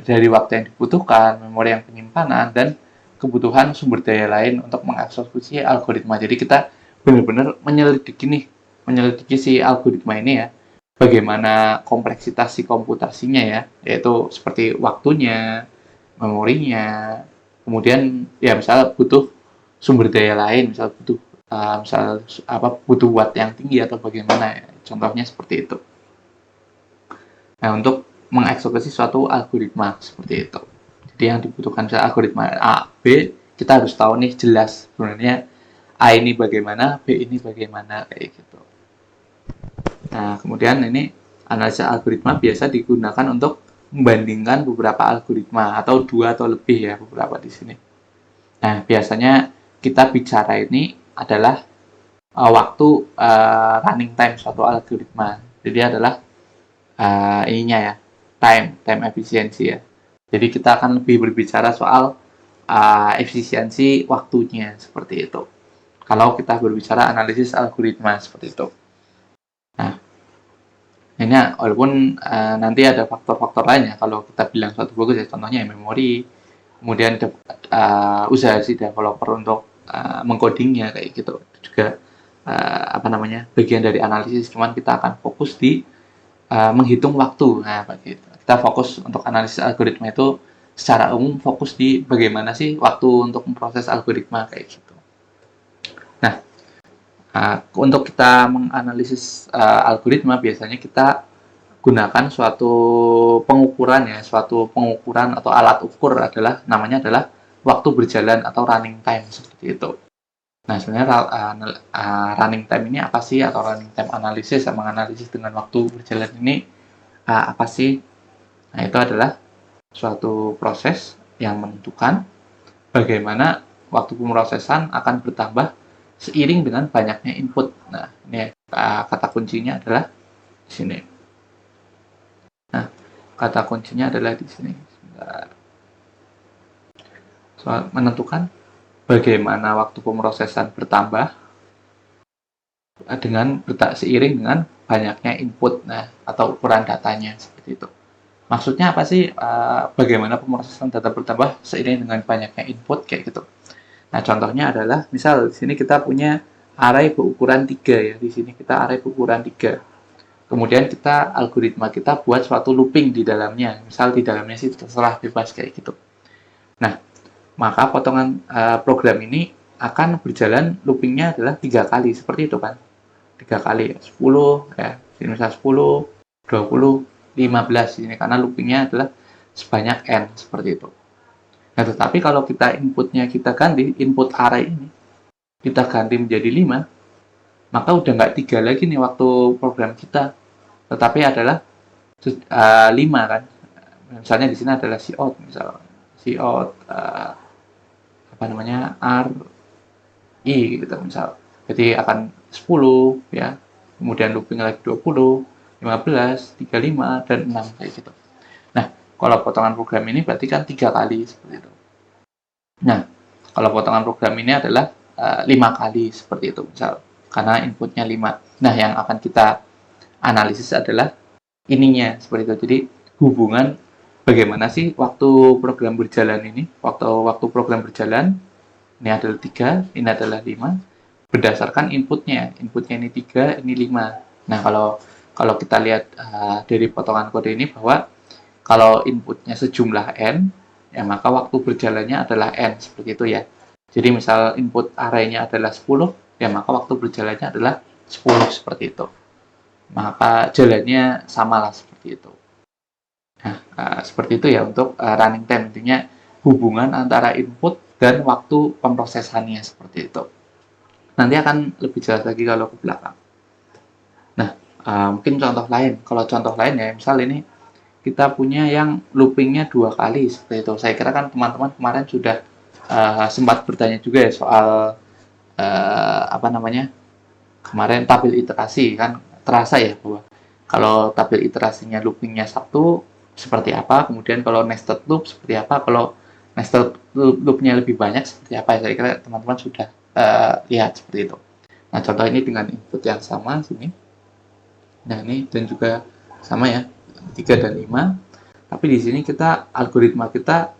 Dari waktu yang dibutuhkan, memori yang penyimpanan, dan kebutuhan sumber daya lain untuk mengeksekusi algoritma. Jadi kita benar-benar menyelidiki si algoritma ini ya, bagaimana kompleksitas si komputasinya ya, yaitu seperti waktunya, memorinya, kemudian ya misal butuh sumber daya lain, misal butuh watt yang tinggi atau bagaimana ya. Contohnya seperti itu. Nah, untuk mengeksekusi suatu algoritma seperti itu. Jadi yang dibutuhkan misalnya algoritma A, B, kita harus tahu nih jelas sebenarnya A ini bagaimana, B ini bagaimana kayak gitu. Nah, kemudian ini analisa algoritma biasa digunakan untuk membandingkan beberapa algoritma atau dua atau lebih ya, beberapa di sini. Nah, biasanya kita bicara ini adalah waktu running time suatu algoritma. Jadi adalah ininya ya, time efisiensi ya. Jadi kita akan lebih berbicara soal efisiensi waktunya seperti itu. Kalau kita berbicara analisis algoritma seperti itu. Nah, ini walaupun nanti ada faktor-faktor lainnya. Kalau kita bilang suatu bagus ya, contohnya ya memori, kemudian usaha si developer untuk mengcodingnya kayak gitu. Itu juga bagian dari analisis. Cuman kita akan fokus di menghitung waktu. Nah, begitu. Kita fokus untuk analisis algoritma itu secara umum fokus di bagaimana sih waktu untuk memproses algoritma kayak gitu. Nah, untuk kita menganalisis algoritma biasanya kita gunakan suatu pengukuran atau alat ukur namanya adalah waktu berjalan atau running time seperti itu. Nah, sebenarnya running time ini apa sih, atau running time analisis, menganalisis dengan waktu berjalan ini apa sih? Nah, itu adalah suatu proses yang menentukan bagaimana waktu pemrosesan akan bertambah seiring dengan banyaknya input. Nah, ini kata kuncinya adalah di sini. Nah, kata kuncinya adalah di sini. Soal menentukan bagaimana waktu pemrosesan bertambah seiring dengan banyaknya input, atau ukuran datanya seperti itu. Maksudnya apa sih? Bagaimana pemrosesan data bertambah seiring dengan banyaknya input kayak gitu. Nah, contohnya adalah misal di sini kita punya array berukuran 3 ya. Di sini kita array berukuran 3. Kemudian kita algoritma kita buat suatu looping di dalamnya. Misal di dalamnya sih terserah bebas kayak gitu. Nah, maka potongan program ini akan berjalan loopingnya adalah 3 kali seperti itu kan. 3 kali 10 ya. Ini misal 10, 20, 15 ini karena loopingnya adalah sebanyak n seperti itu. Nah, tetapi kalau kita inputnya kita ganti, input array ini kita ganti menjadi 5, maka udah nggak 3 lagi nih waktu program kita, tetapi adalah 5 kan. Misalnya di sini adalah cout, misal cout apa namanya r i gitu misal. Jadi akan 10 ya. Kemudian looping lagi 20, 15, 35 dan 6 kayak gitu. Nah, kalau potongan program ini berarti kan 3 kali seperti itu. Nah, kalau potongan program ini adalah 5 kali seperti itu misal karena inputnya 5. Nah, yang akan kita analisis adalah ininya seperti itu. Jadi hubungan bagaimana sih waktu program berjalan ini, waktu program berjalan ini adalah 3, ini adalah 5 berdasarkan inputnya. Inputnya ini 3, ini 5. Nah, kalau kita lihat dari potongan kode ini bahwa kalau inputnya sejumlah n, ya maka waktu berjalannya adalah n seperti itu ya. Jadi misal input array-nya adalah 10, ya maka waktu berjalannya adalah 10 seperti itu. Maka jalannya samalah seperti itu. Nah, seperti itu ya untuk running time. Intinya hubungan antara input dan waktu pemrosesannya seperti itu. Nanti akan lebih jelas lagi kalau ke belakang. Nah, mungkin contoh lain. Kalau contoh lain ya, misal ini kita punya yang loopingnya 2 kali seperti itu. Saya kira kan teman-teman kemarin sudah sempat bertanya juga ya soal apa namanya kemarin tabel iterasi kan terasa ya bahwa kalau tabel iterasinya loopingnya 1 seperti apa, kemudian kalau nested loop seperti apa, kalau nested loopnya lebih banyak seperti apa. Saya kira teman-teman sudah lihat seperti itu. Nah, contoh ini dengan input yang sama sini. Nah, ini dan juga sama ya, 3 dan 5. Tapi di sini kita algoritma kita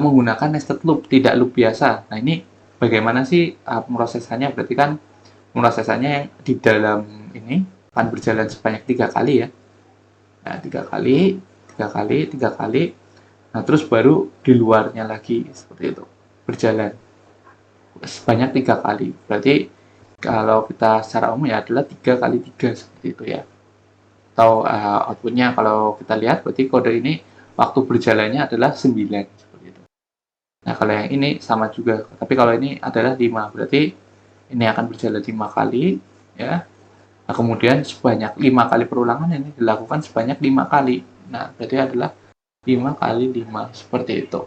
menggunakan nested loop, tidak loop biasa. Nah, ini bagaimana sih pemrosesannya? Berarti kan pemrosesannya yang di dalam ini akan berjalan sebanyak 3 kali ya. Nah, 3 kali, 3 kali, 3 kali. Nah, terus baru di luarnya lagi seperti itu berjalan sebanyak 3 kali. Berarti kalau kita secara umum ya adalah 3 kali 3 seperti itu ya. Atau outputnya kalau kita lihat berarti kode ini waktu berjalannya adalah 9 seperti itu. Nah, kalau yang ini sama juga, tapi kalau ini adalah 5, berarti ini akan berjalan 5 kali ya. Nah, kemudian sebanyak 5 kali perulangan ini dilakukan sebanyak 5 kali. Nah, berarti adalah 5 kali 5 seperti itu.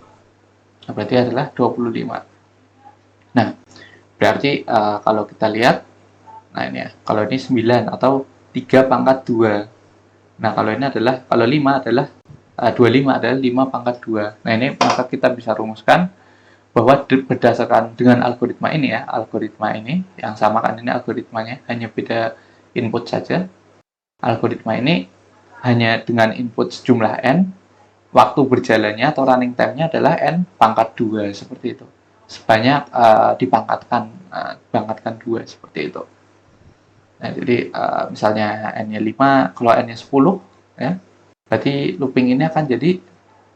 Nah, berarti adalah 25. Nah, berarti kalau kita lihat, nah ini ya, kalau ini 9 atau 3 pangkat 2. Nah, kalau ini adalah, kalau 5 adalah 25 adalah 5 pangkat 2. Nah, ini maka kita bisa rumuskan bahwa berdasarkan dengan algoritma ini ya, algoritma ini yang sama kan, ini algoritmanya hanya beda input saja. Algoritma ini hanya dengan input sejumlah n, waktu berjalannya atau running time-nya adalah n pangkat 2 seperti itu. Sebanyak dipangkatkan 2 seperti itu. Nah, jadi misalnya n-nya 5, kalau n-nya 10 ya, berarti looping ini akan jadi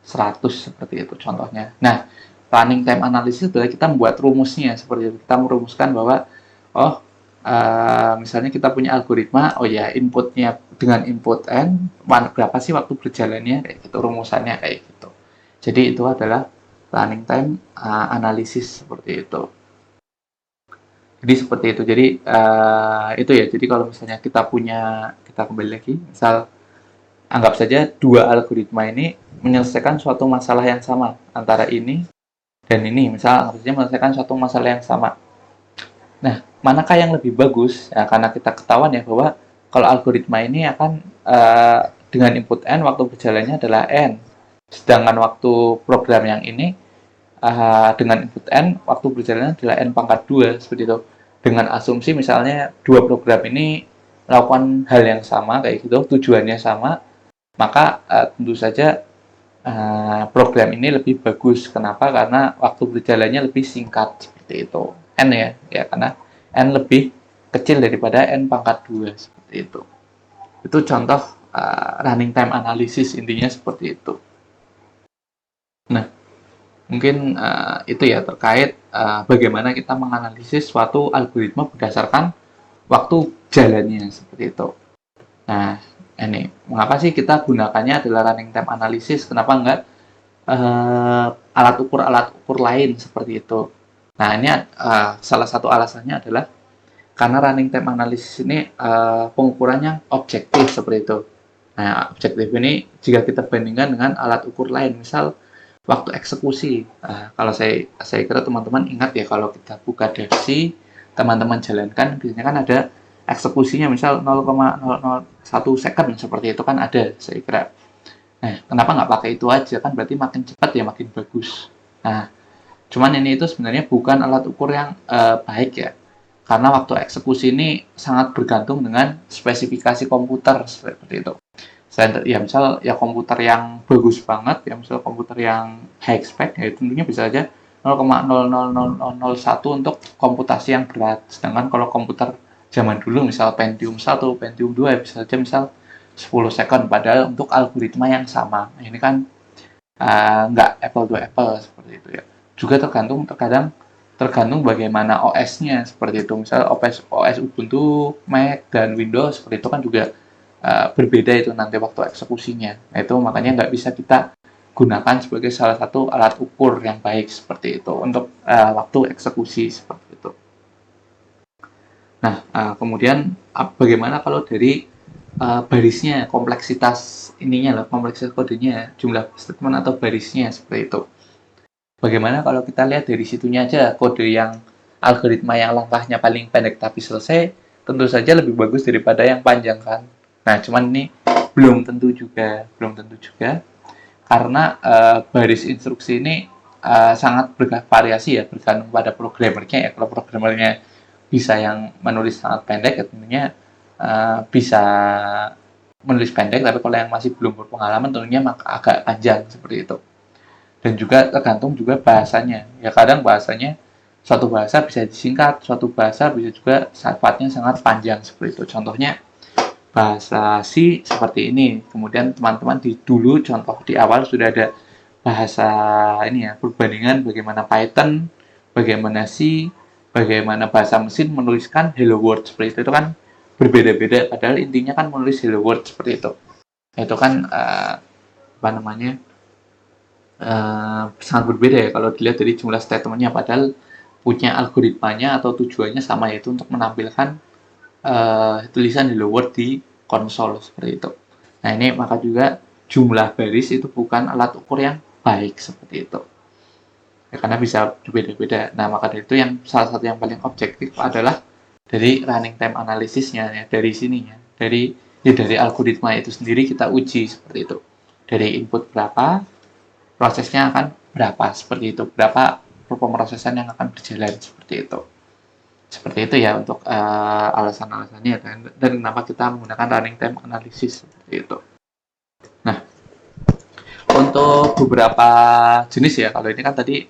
100 seperti itu contohnya. Nah, running time analysis adalah kita membuat rumusnya seperti itu. Kita merumuskan bahwa misalnya kita punya algoritma, oh ya inputnya dengan input n, berapa sih waktu berjalannya kayak gitu, rumusannya kayak gitu. Jadi itu adalah running time analisis seperti itu. Jadi seperti itu. Jadi itu ya. Jadi kalau misalnya kita kembali lagi, misal anggap saja 2 algoritma ini menyelesaikan suatu masalah yang sama antara ini dan ini. Misal anggap saja menyelesaikan suatu masalah yang sama. Nah, manakah yang lebih bagus? Ya, karena kita ketahuan ya bahwa kalau algoritma ini akan dengan input n, waktu berjalannya adalah n. Sedangkan waktu program yang ini dengan input n, waktu berjalannya adalah n pangkat 2 seperti itu. Dengan asumsi misalnya 2 program ini melakukan hal yang sama kayak gitu, tujuannya sama, maka tentu saja program ini lebih bagus. Kenapa? Karena waktu berjalannya lebih singkat seperti itu. N ya karena N lebih kecil daripada N pangkat 2 seperti itu. Itu contoh running time analysis, intinya seperti itu. Nah, mungkin itu ya terkait bagaimana kita menganalisis suatu algoritma berdasarkan waktu jalannya seperti itu. Nah, ini mengapa sih kita gunakannya adalah running time analysis? Kenapa enggak alat ukur lain seperti itu? Nah, ini salah satu alasannya adalah karena running time analysis ini pengukurannya objektif seperti itu. Nah, objektif ini jika kita bandingkan dengan alat ukur lain, misal waktu eksekusi. Kalau saya kira teman-teman ingat ya, kalau kita buka Devsi, teman-teman jalankan, biasanya kan ada eksekusinya, misal 0,001 second seperti itu kan ada, saya kira. Nah, kenapa nggak pakai itu aja? Kan berarti makin cepat ya makin bagus. Nah, cuman ini itu sebenarnya bukan alat ukur yang baik ya. Karena waktu eksekusi ini sangat bergantung dengan spesifikasi komputer seperti itu. Ya misal ya komputer yang bagus banget, ya misal komputer yang high spec, ya tentunya bisa aja 0,00001 untuk komputasi yang berat. Sedangkan kalau komputer zaman dulu misal Pentium 1, Pentium 2 ya bisa aja misal 10 second, padahal untuk algoritma yang sama. Nah, ini kan nggak apple to apple seperti itu ya. Juga tergantung bagaimana OS-nya seperti itu. Misal OS Ubuntu, Mac, dan Windows seperti itu kan juga berbeda itu nanti waktu eksekusinya. Nah, itu makanya nggak bisa kita gunakan sebagai salah satu alat ukur yang baik seperti itu untuk waktu eksekusi seperti itu. Nah, kemudian bagaimana kalau dari barisnya, kompleksitas ininya lah, kompleksitas kodenya, jumlah statement atau barisnya seperti itu. Bagaimana kalau kita lihat dari situnya aja, kode yang algoritma yang langkahnya paling pendek tapi selesai, tentu saja lebih bagus daripada yang panjang kan. Nah, cuman ini belum tentu juga, karena baris instruksi ini sangat bervariasi ya, bergantung pada programmernya ya. Kalau programmernya bisa yang menulis sangat pendek, ya tentunya bisa menulis pendek, tapi kalau yang masih belum berpengalaman tentunya agak panjang seperti itu. Dan juga tergantung juga bahasanya. Ya kadang bahasanya suatu bahasa bisa disingkat, suatu bahasa bisa juga sifatnya sangat panjang seperti itu. Contohnya bahasa C seperti ini. Kemudian teman-teman dulu contoh di awal sudah ada bahasa ini ya, perbandingan bagaimana Python, bagaimana C, bagaimana bahasa mesin menuliskan hello world seperti itu kan berbeda-beda, padahal intinya kan menulis hello world seperti itu. Itu kan apa namanya? Sangat berbeda ya kalau dilihat dari jumlah statementnya, padahal punya algoritmanya atau tujuannya sama, yaitu untuk menampilkan tulisan hello world di konsol seperti itu. Nah, ini maka juga jumlah baris itu bukan alat ukur yang baik seperti itu ya, karena bisa berbeda-beda. Nah, maka dari itu yang salah satu yang paling objektif adalah dari running time analysisnya ya, dari sininya, dari algoritma itu sendiri kita uji seperti itu. Dari input berapa, prosesnya akan berapa seperti itu, berapa pemrosesan yang akan berjalan seperti itu ya untuk alasan-alasannya dan kenapa kita menggunakan running time analysis seperti itu. Nah, untuk beberapa jenis ya, kalau ini kan tadi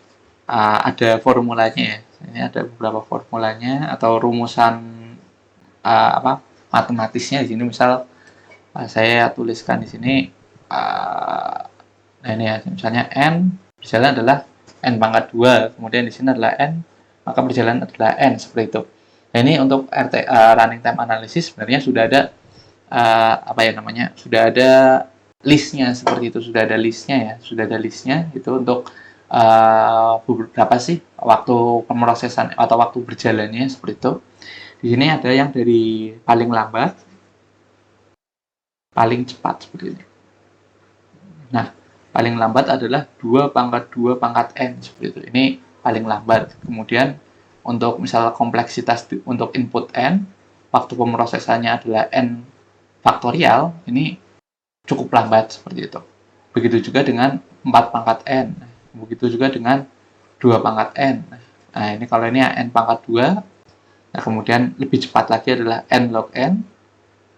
ada formulanya ya, ini ada beberapa formulanya atau rumusan matematisnya di sini. Misal saya tuliskan di sini nah ini ya, misalnya n berjalan adalah n pangkat 2, kemudian di sini adalah n, maka berjalan adalah n seperti itu. Nah, ini untuk running time analysis sebenarnya sudah ada sudah ada listnya seperti itu, sudah ada listnya itu untuk berapa sih waktu pemrosesan atau waktu berjalannya seperti itu. Di sini ada yang dari paling lambat, paling cepat seperti ini. Nah, paling lambat adalah 2 pangkat n seperti itu. Ini paling lambat. Kemudian untuk misalnya kompleksitas untuk input n, waktu pemrosesannya adalah n faktorial, ini cukup lambat seperti itu. Begitu juga dengan 4 pangkat n. Begitu juga dengan 2 pangkat n. Nah, ini kalau ini n pangkat 2. Nah, kemudian lebih cepat lagi adalah n log n.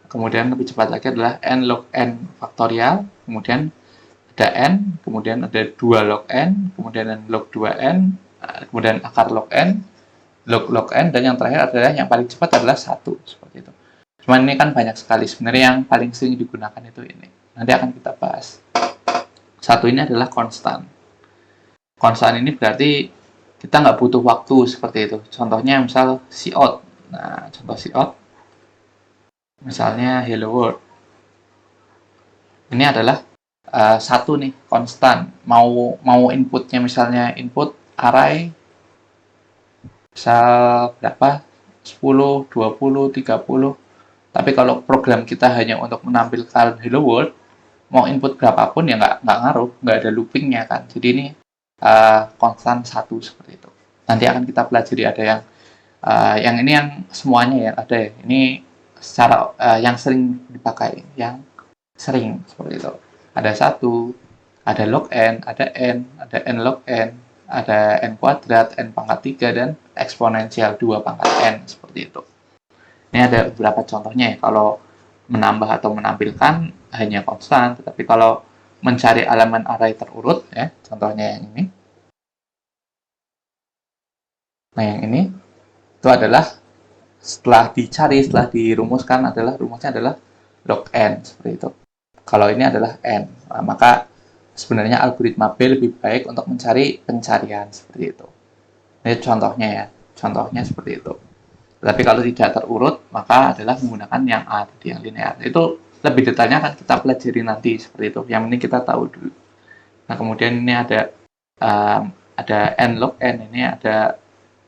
kemudian lebih cepat lagi adalah n log n faktorial, kemudian ada n, kemudian ada 2 log n, kemudian n log 2n, kemudian akar log n, log n, dan yang terakhir adalah yang paling cepat adalah 1, seperti itu. Cuman ini kan banyak sekali, sebenarnya yang paling sering digunakan itu ini. Nanti akan kita bahas. Satu ini adalah konstan. Konstan ini berarti kita nggak butuh waktu seperti itu. Contohnya misal cout. Nah, contoh cout. Misalnya hello world. Ini adalah satu nih, konstan. Mau inputnya misalnya input array misal berapa? 10, 20, 30. Tapi kalau program kita hanya untuk menampilkan hello world, mau input berapapun ya nggak ngaruh, nggak ada loopingnya kan. Jadi ini konstan 1 seperti itu. Nanti akan kita pelajari ada yang ini yang semuanya ya ada ya. Ini secara yang sering dipakai, yang sering seperti itu. Ada 1, ada log n, ada n log n, ada n kuadrat, n pangkat 3, dan eksponensial 2 pangkat n seperti itu. Ini ada beberapa contohnya ya. Kalau menambah atau menampilkan hanya konstan, tetapi kalau mencari elemen array terurut ya, contohnya yang ini. Nah, yang ini itu adalah setelah dirumuskan rumusnya adalah log n seperti itu. Kalau ini adalah n, nah, maka sebenarnya algoritma B lebih baik untuk mencari pencarian seperti itu. Ini contohnya ya, contohnya seperti itu. Tapi kalau tidak terurut, maka adalah menggunakan yang A tadi, yang linear. Itu lebih detailnya akan kita pelajari nanti seperti itu. Yang ini kita tahu dulu. Nah, kemudian ini ada n log n, ini ada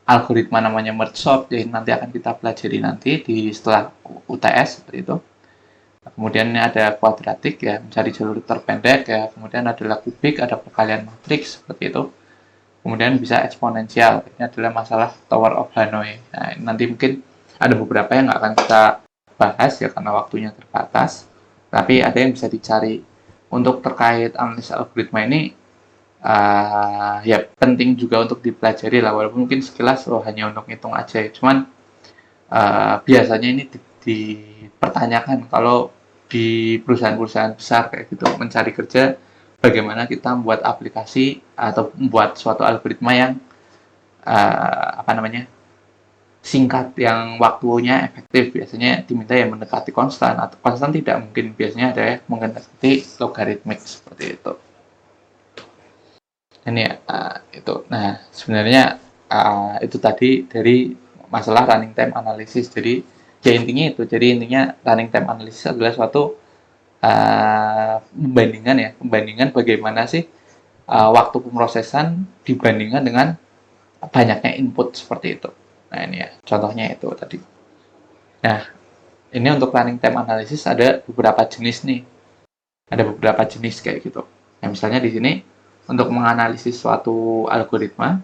algoritma namanya merge sort, jadi nanti akan kita pelajari nanti di setelah UTS seperti itu. Nah, kemudian ini ada kuadratik ya, mencari jalur terpendek ya. Kemudian adalah kubik, ada perkalian matriks seperti itu. Kemudian bisa eksponensial, ini adalah masalah Tower of Hanoi. Nah, nanti mungkin ada beberapa yang nggak akan kita bahas ya karena waktunya terbatas, tapi ada yang bisa dicari. Untuk terkait analisis algoritma ini ya penting juga untuk dipelajari lah, walaupun mungkin sekilas hanya untuk ngitung aja ya. Cuman biasanya ini dipertanyakan kalau di perusahaan-perusahaan besar kayak gitu mencari kerja, bagaimana kita membuat aplikasi atau membuat suatu algoritma yang singkat, yang waktunya efektif. Biasanya diminta yang mendekati konstan, atau konstan tidak mungkin, biasanya ada yang mendekati logaritmik seperti itu. Ini itu. Nah, sebenarnya itu tadi dari masalah running time analysis. Jadi ya intinya itu. Jadi intinya running time analysis adalah suatu membandingkan bagaimana sih waktu pemrosesan dibandingkan dengan banyaknya input seperti itu. Nah, ini ya contohnya itu tadi. Nah, ini untuk running time analysis ada beberapa jenis nih. Ada beberapa jenis kayak gitu. Nah, misalnya di sini untuk menganalisis suatu algoritma,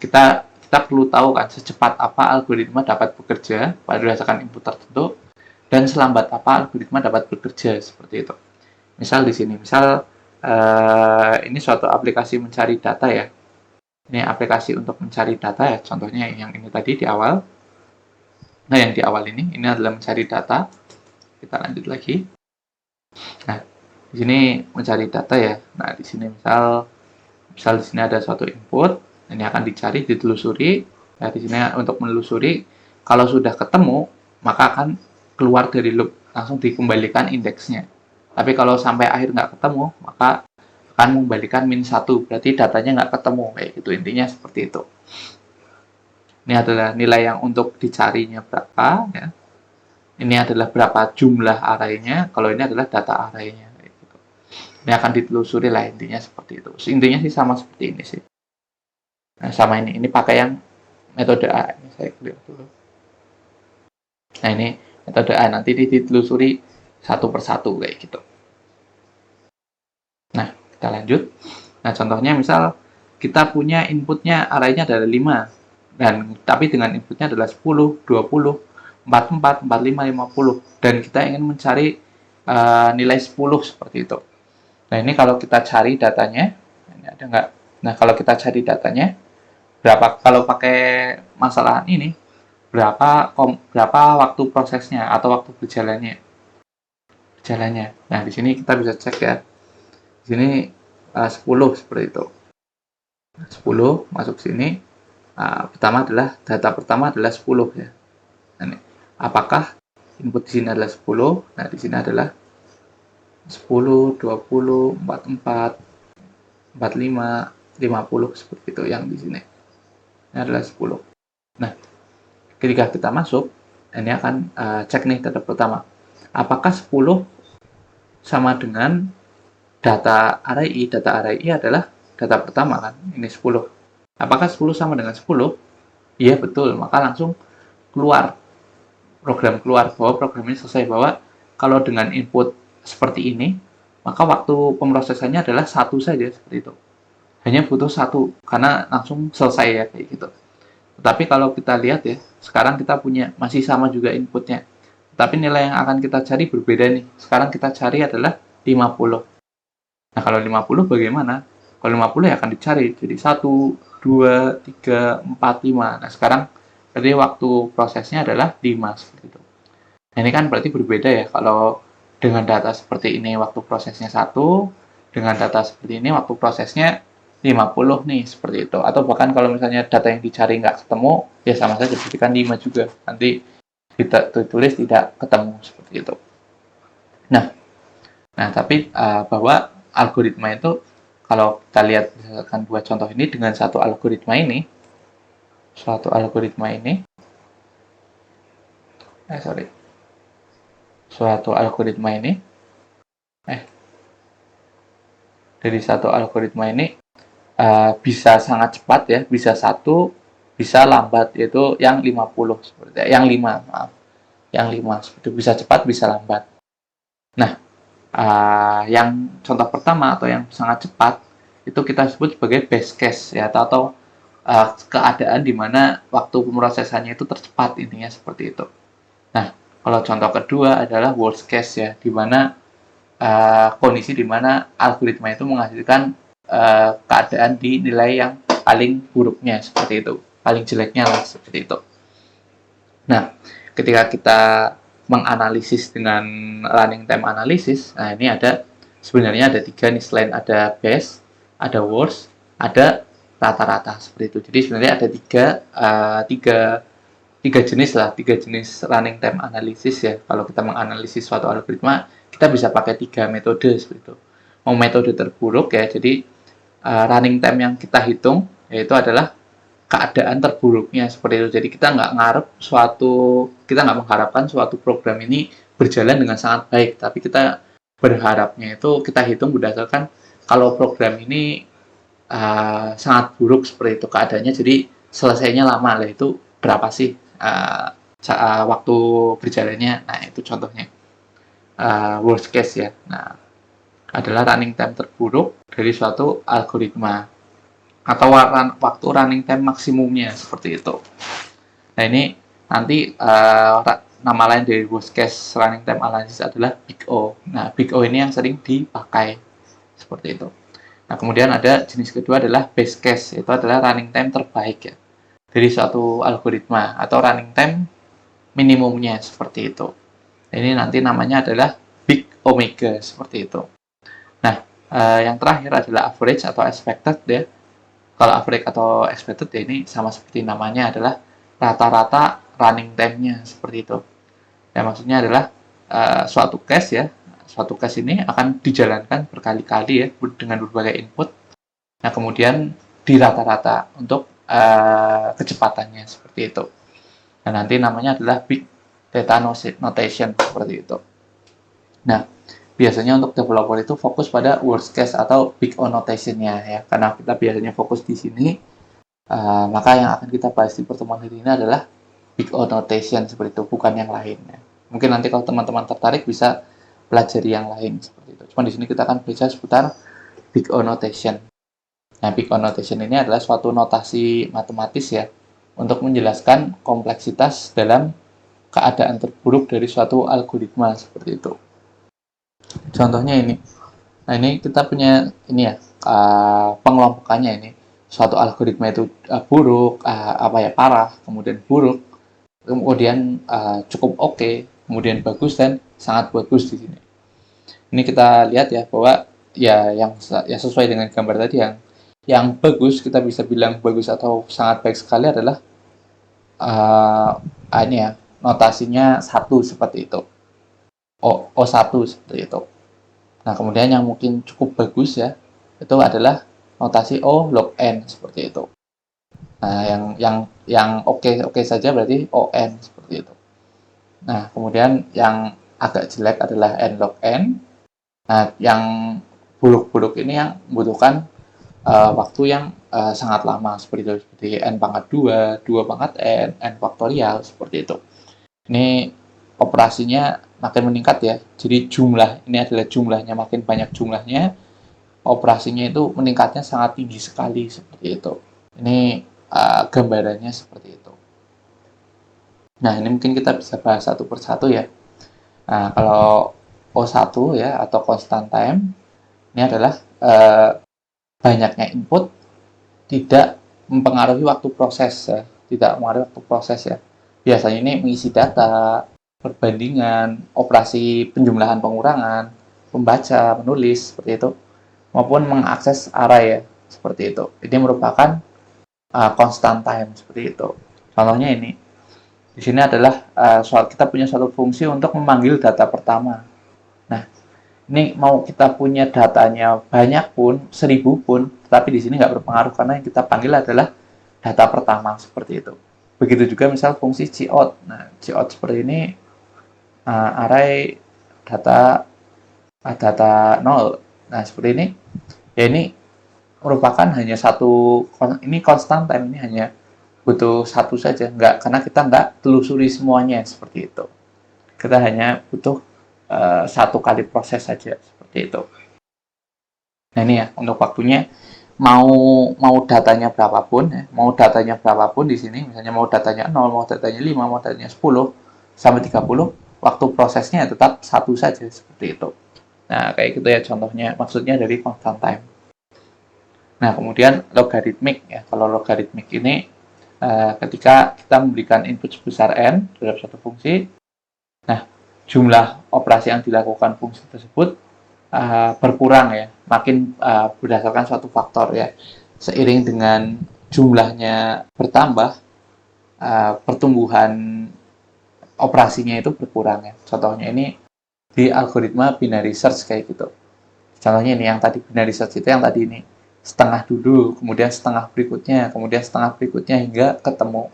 kita perlu tahu kan secepat apa algoritma dapat bekerja berdasarkan input tertentu, dan selambat apa algoritma dapat bekerja seperti itu. Misal di sini, ini suatu aplikasi mencari data ya. Ini aplikasi untuk mencari data ya, contohnya yang ini tadi di awal. Nah, yang di awal ini adalah mencari data. Kita lanjut lagi. Nah, di sini mencari data ya. Nah, di sini misal di sini ada suatu input, ini akan dicari, ditelusuri. Nah, di sini untuk menelusuri, kalau sudah ketemu, maka akan keluar dari loop, langsung dikembalikan indeksnya. Tapi kalau sampai akhir nggak ketemu, maka akan mengembalikan -1, berarti datanya nggak ketemu, kayak gitu. Intinya seperti itu. Ini adalah nilai yang untuk dicarinya berapa ya. Ini adalah berapa jumlah arraynya, kalau ini adalah data arraynya. Gitu. Ini akan ditelusuri lah, intinya seperti itu. Intinya sih sama seperti ini sih. Nah, sama ini pakai yang metode A. Ini saya clear dulu. Nah, ini metode A, nanti ditelusuri satu persatu kayak gitu. Nah, kita lanjut. Nah, contohnya misal kita punya inputnya arraynya adalah 5, dan tapi dengan inputnya adalah 10, 20, 44, 45, 50, dan kita ingin mencari nilai 10 seperti itu. Nah, ini kalau kita cari datanya, ini ada nggak? Nah, kalau kita cari datanya, berapa kalau pakai masalah ini, berapa waktu prosesnya atau waktu berjalannya. gejalanya. Nah, di sini kita bisa cek ya. Di sini 10 seperti itu. 10 masuk sini. Pertama adalah data pertama adalah 10 ya. Nah, apakah input di sini adalah 10? Nah, di sini adalah 10, 20, 44, 45, 50 seperti itu yang di sini. Ini adalah 10. Nah, ketika kita masuk, ini akan cek nih data pertama. Apakah 10 sama dengan data array? Data array adalah data pertama kan, ini 10. Apakah 10 sama dengan 10? Iya, betul. Maka langsung keluar, program keluar bahwa program ini selesai, bahwa kalau dengan input seperti ini, maka waktu pemrosesannya adalah 1 saja, seperti itu. Hanya butuh 1, karena langsung selesai ya, kayak gitu. Tetapi kalau kita lihat ya, sekarang kita punya, masih sama juga inputnya. Tapi nilai yang akan kita cari berbeda nih. Sekarang kita cari adalah 50. Nah, kalau 50 bagaimana? Kalau 50 ya akan dicari. Jadi 1, 2, 3, 4, 5. Nah, sekarang berarti waktu prosesnya adalah 5 seperti itu. Nah, ini kan berarti berbeda ya. Kalau dengan data seperti ini waktu prosesnya 1, dengan data seperti ini waktu prosesnya 50 nih, seperti itu. Atau bahkan kalau misalnya data yang dicari nggak ketemu, ya sama saja berikan 5 juga. Nanti kita tulis tidak ketemu, seperti itu. Nah, tapi bahwa algoritma itu, kalau kita lihat misalkan dua contoh ini, dengan suatu algoritma ini, dari satu algoritma ini bisa sangat cepat ya, bisa satu, bisa lambat, yaitu yang 50 seperti yang 5, maaf. Yang 5 seperti bisa cepat, bisa lambat. Nah, yang contoh pertama atau yang sangat cepat itu kita sebut sebagai best case ya, atau keadaan di mana waktu pemrosesannya itu tercepat, intinya seperti itu. Nah, kalau contoh kedua adalah worst case ya, di mana kondisi di mana algoritma itu menghasilkan keadaan di nilai yang paling buruknya, seperti itu, paling jeleknya lah, seperti itu. Nah, ketika kita menganalisis dengan running time analysis, nah ini sebenarnya ada 3 nih, selain ada best, ada worst, ada rata-rata, seperti itu. Jadi sebenarnya ada tiga jenis lah, 3 jenis running time analysis ya. Kalau kita menganalisis suatu algoritma, kita bisa pakai 3 metode seperti itu. Mau metode terburuk ya, jadi running time yang kita hitung yaitu adalah keadaan terburuknya, seperti itu. Jadi kita nggak mengharapkan suatu program ini berjalan dengan sangat baik, tapi kita berharapnya itu kita hitung berdasarkan kalau program ini sangat buruk, seperti itu keadaannya, jadi selesainya lama lah, itu berapa sih waktu berjalannya. Nah, itu contohnya worst case ya. Nah, adalah running time terburuk dari suatu algoritma, atau waktu running time maksimumnya, seperti itu. Nah, ini nanti nama lain dari worst case running time analysis adalah Big O. Nah, Big O ini yang sering dipakai, seperti itu. Nah, kemudian ada jenis kedua adalah best case, itu adalah running time terbaik ya, dari suatu algoritma, atau running time minimumnya, seperti itu. Ini nanti namanya adalah Big Omega, seperti itu. Nah, yang terakhir adalah average atau expected ya. Kalau average atau expected ya, ini sama seperti namanya, adalah rata-rata running time-nya, seperti itu. Ya, maksudnya adalah suatu case ya, suatu case ini akan dijalankan berkali-kali ya, dengan berbagai input. Nah, kemudian di rata-rata untuk kecepatannya, seperti itu. Nah, nanti namanya adalah big data notation, seperti itu. Nah, biasanya untuk developer itu fokus pada worst case atau big O notation-nya ya, karena kita biasanya fokus di sini. Maka yang akan kita bahas di pertemuan hari ini adalah big O notation, seperti itu, bukan yang lain ya. Mungkin nanti kalau teman-teman tertarik bisa pelajari yang lain, seperti itu. Cuma di sini kita akan belajar seputar big O notation. Nah, big O notation ini adalah suatu notasi matematis ya, untuk menjelaskan kompleksitas dalam keadaan terburuk dari suatu algoritma, seperti itu. Contohnya ini. Nah, ini kita punya ini ya, pengelompokannya ini. Suatu algoritma itu buruk, parah, kemudian buruk, kemudian cukup oke, kemudian bagus, dan sangat bagus di sini. Ini kita lihat ya bahwa ya yang sesuai dengan gambar tadi, yang bagus, kita bisa bilang bagus atau sangat baik sekali adalah ini ya, notasinya satu seperti itu, O1 seperti itu. Nah, kemudian yang mungkin cukup bagus ya, itu adalah notasi O log n seperti itu. Nah, yang oke saja berarti ON seperti itu. Nah, kemudian yang agak jelek adalah N log n. Nah, yang buruk-buruk ini yang membutuhkan waktu yang sangat lama seperti itu, seperti N pangkat 2, 2 pangkat N, N faktorial seperti itu. Ini operasinya makin meningkat ya. Jadi jumlah ini adalah jumlahnya, makin banyak jumlahnya, operasinya itu meningkatnya sangat tinggi sekali seperti itu. Ini gambarannya seperti itu. Nah, ini mungkin kita bisa bahas satu persatu ya. Nah, kalau O1 ya, atau constant time, ini adalah banyaknya input tidak mempengaruhi waktu proses ya. Tidak mempengaruhi waktu proses ya. Biasanya ini mengisi data, perbandingan, operasi penjumlahan pengurangan, membaca, menulis, seperti itu, maupun mengakses array ya, seperti itu. Ini merupakan constant time seperti itu. Contohnya ini, di sini adalah kita punya suatu fungsi untuk memanggil data pertama. Nah, ini mau kita punya datanya banyak pun, 1000 pun, tapi di sini nggak berpengaruh karena yang kita panggil adalah data pertama seperti itu. Begitu juga misal fungsi cout. Nah, cout seperti ini, array data 0. Nah, seperti ini. Ya, ini merupakan hanya satu, ini constant time, ini hanya butuh satu saja, karena kita nggak telusuri semuanya seperti itu. Kita hanya butuh satu kali proses saja seperti itu. Nah, ini ya untuk waktunya, mau datanya berapapun ya, mau datanya berapapun di sini, misalnya mau datanya 0, mau datanya 5, mau datanya 10 sampai 30, waktu prosesnya tetap satu saja seperti itu. Nah, kayak gitu ya contohnya, maksudnya dari constant time. Nah, kemudian logaritmik ya. Kalau logaritmik ini ketika kita memberikan input sebesar n terhadap satu fungsi, nah jumlah operasi yang dilakukan fungsi tersebut berkurang ya, makin berdasarkan suatu faktor ya. Seiring dengan jumlahnya bertambah, pertumbuhan operasinya itu berkurang ya. Contohnya ini di algoritma binary search kayak gitu. Contohnya ini yang tadi binary search itu yang tadi ini setengah dulu, kemudian setengah berikutnya, kemudian setengah berikutnya hingga ketemu.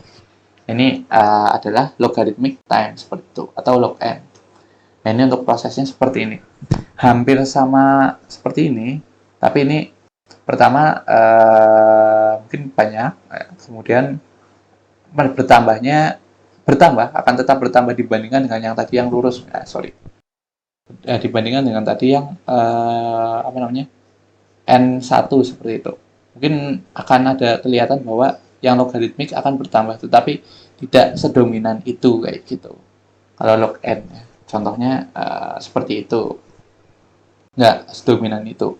Ini adalah logarithmic time seperti itu, atau log n. Nah, ini untuk prosesnya seperti ini. Hampir sama seperti ini, tapi ini pertama mungkin banyak, kemudian akan tetap bertambah dibandingkan dengan yang tadi yang lurus. Dibandingkan dengan tadi yang N1 seperti itu. Mungkin akan ada kelihatan bahwa yang logaritmik akan bertambah, tetapi tidak sedominan itu kayak gitu. Kalau log n, ya. Contohnya seperti itu. Nggak sedominan itu.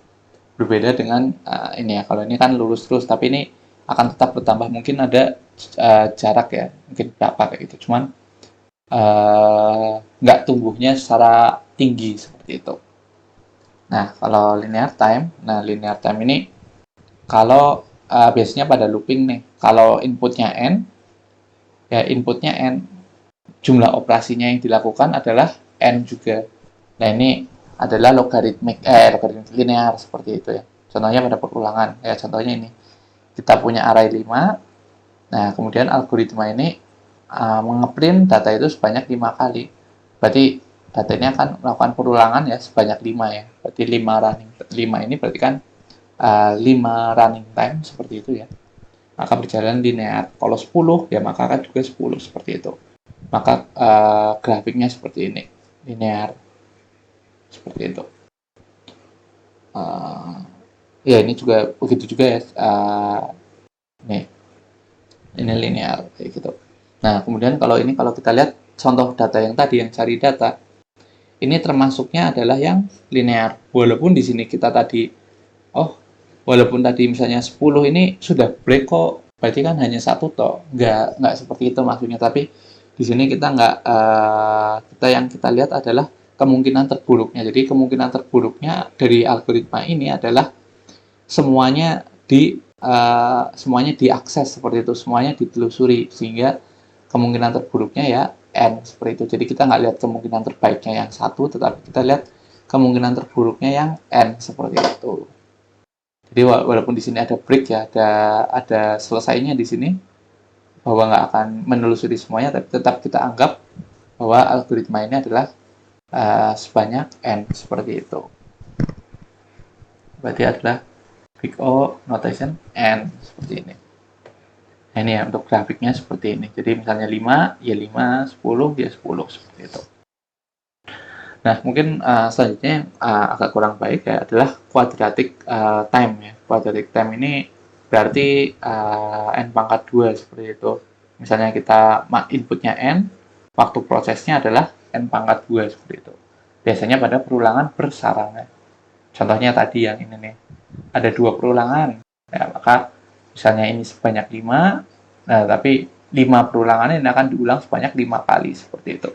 Berbeda dengan ini ya, kalau ini kan lurus terus, tapi ini akan tetap bertambah. Mungkin ada jarak ya, mungkin berapa kayak gitu. Cuman nggak tumbuhnya secara tinggi seperti itu. Nah, kalau linear time ini kalau biasanya pada looping nih. Kalau inputnya n, ya inputnya n, jumlah operasinya yang dilakukan adalah n juga. Nah, ini adalah logaritmik linear seperti itu ya. Contohnya pada perulangan. Ya, contohnya ini. Kita punya array 5. Nah, kemudian algoritma ini mengeprint data itu sebanyak 5 kali. Berarti data ini akan melakukan perulangan ya sebanyak 5 ya. Berarti 5 ini berarti kan 5 running time seperti itu ya. Maka berjalan linear. Kalau 10 ya maka akan juga 10 seperti itu. Maka grafiknya seperti ini, linear. Seperti itu. Ya ini juga begitu juga ya. Ini linear kayak gitu. Nah, kemudian kalau kita lihat contoh data yang tadi, yang cari data, ini termasuknya adalah yang linear. Walaupun di sini kita tadi, walaupun tadi misalnya 10 ini sudah break kok, berarti kan hanya satu toh. Nggak seperti itu maksudnya. Tapi di sini kita nggak, yang kita lihat adalah kemungkinan terburuknya. Jadi kemungkinan terburuknya dari algoritma ini adalah semuanya diakses seperti itu, semuanya ditelusuri, sehingga kemungkinan terburuknya ya n seperti itu. Jadi kita nggak lihat kemungkinan terbaiknya yang satu, tetapi kita lihat kemungkinan terburuknya yang n seperti itu. Jadi walaupun di sini ada break ya, ada selesainya di sini, bahwa nggak akan menelusuri semuanya, tapi tetap kita anggap bahwa algoritma ini adalah sebanyak n seperti itu. Berarti adalah big O notation n seperti ini. Nah, ini ya untuk grafiknya seperti ini. Jadi misalnya 5, ya 5, 10, ya 10 seperti itu. Nah, mungkin selanjutnya agak kurang baik ya adalah quadratic time ya. Quadratic time ini berarti n pangkat 2 seperti itu. Misalnya kita inputnya n, waktu prosesnya adalah n pangkat 2 seperti itu. Biasanya pada perulangan bersarang ya. Contohnya tadi yang ini nih, ada 2 perulangan. Ya, maka misalnya ini sebanyak 5, nah tapi 5 perulangan ini akan diulang sebanyak 5 kali seperti itu.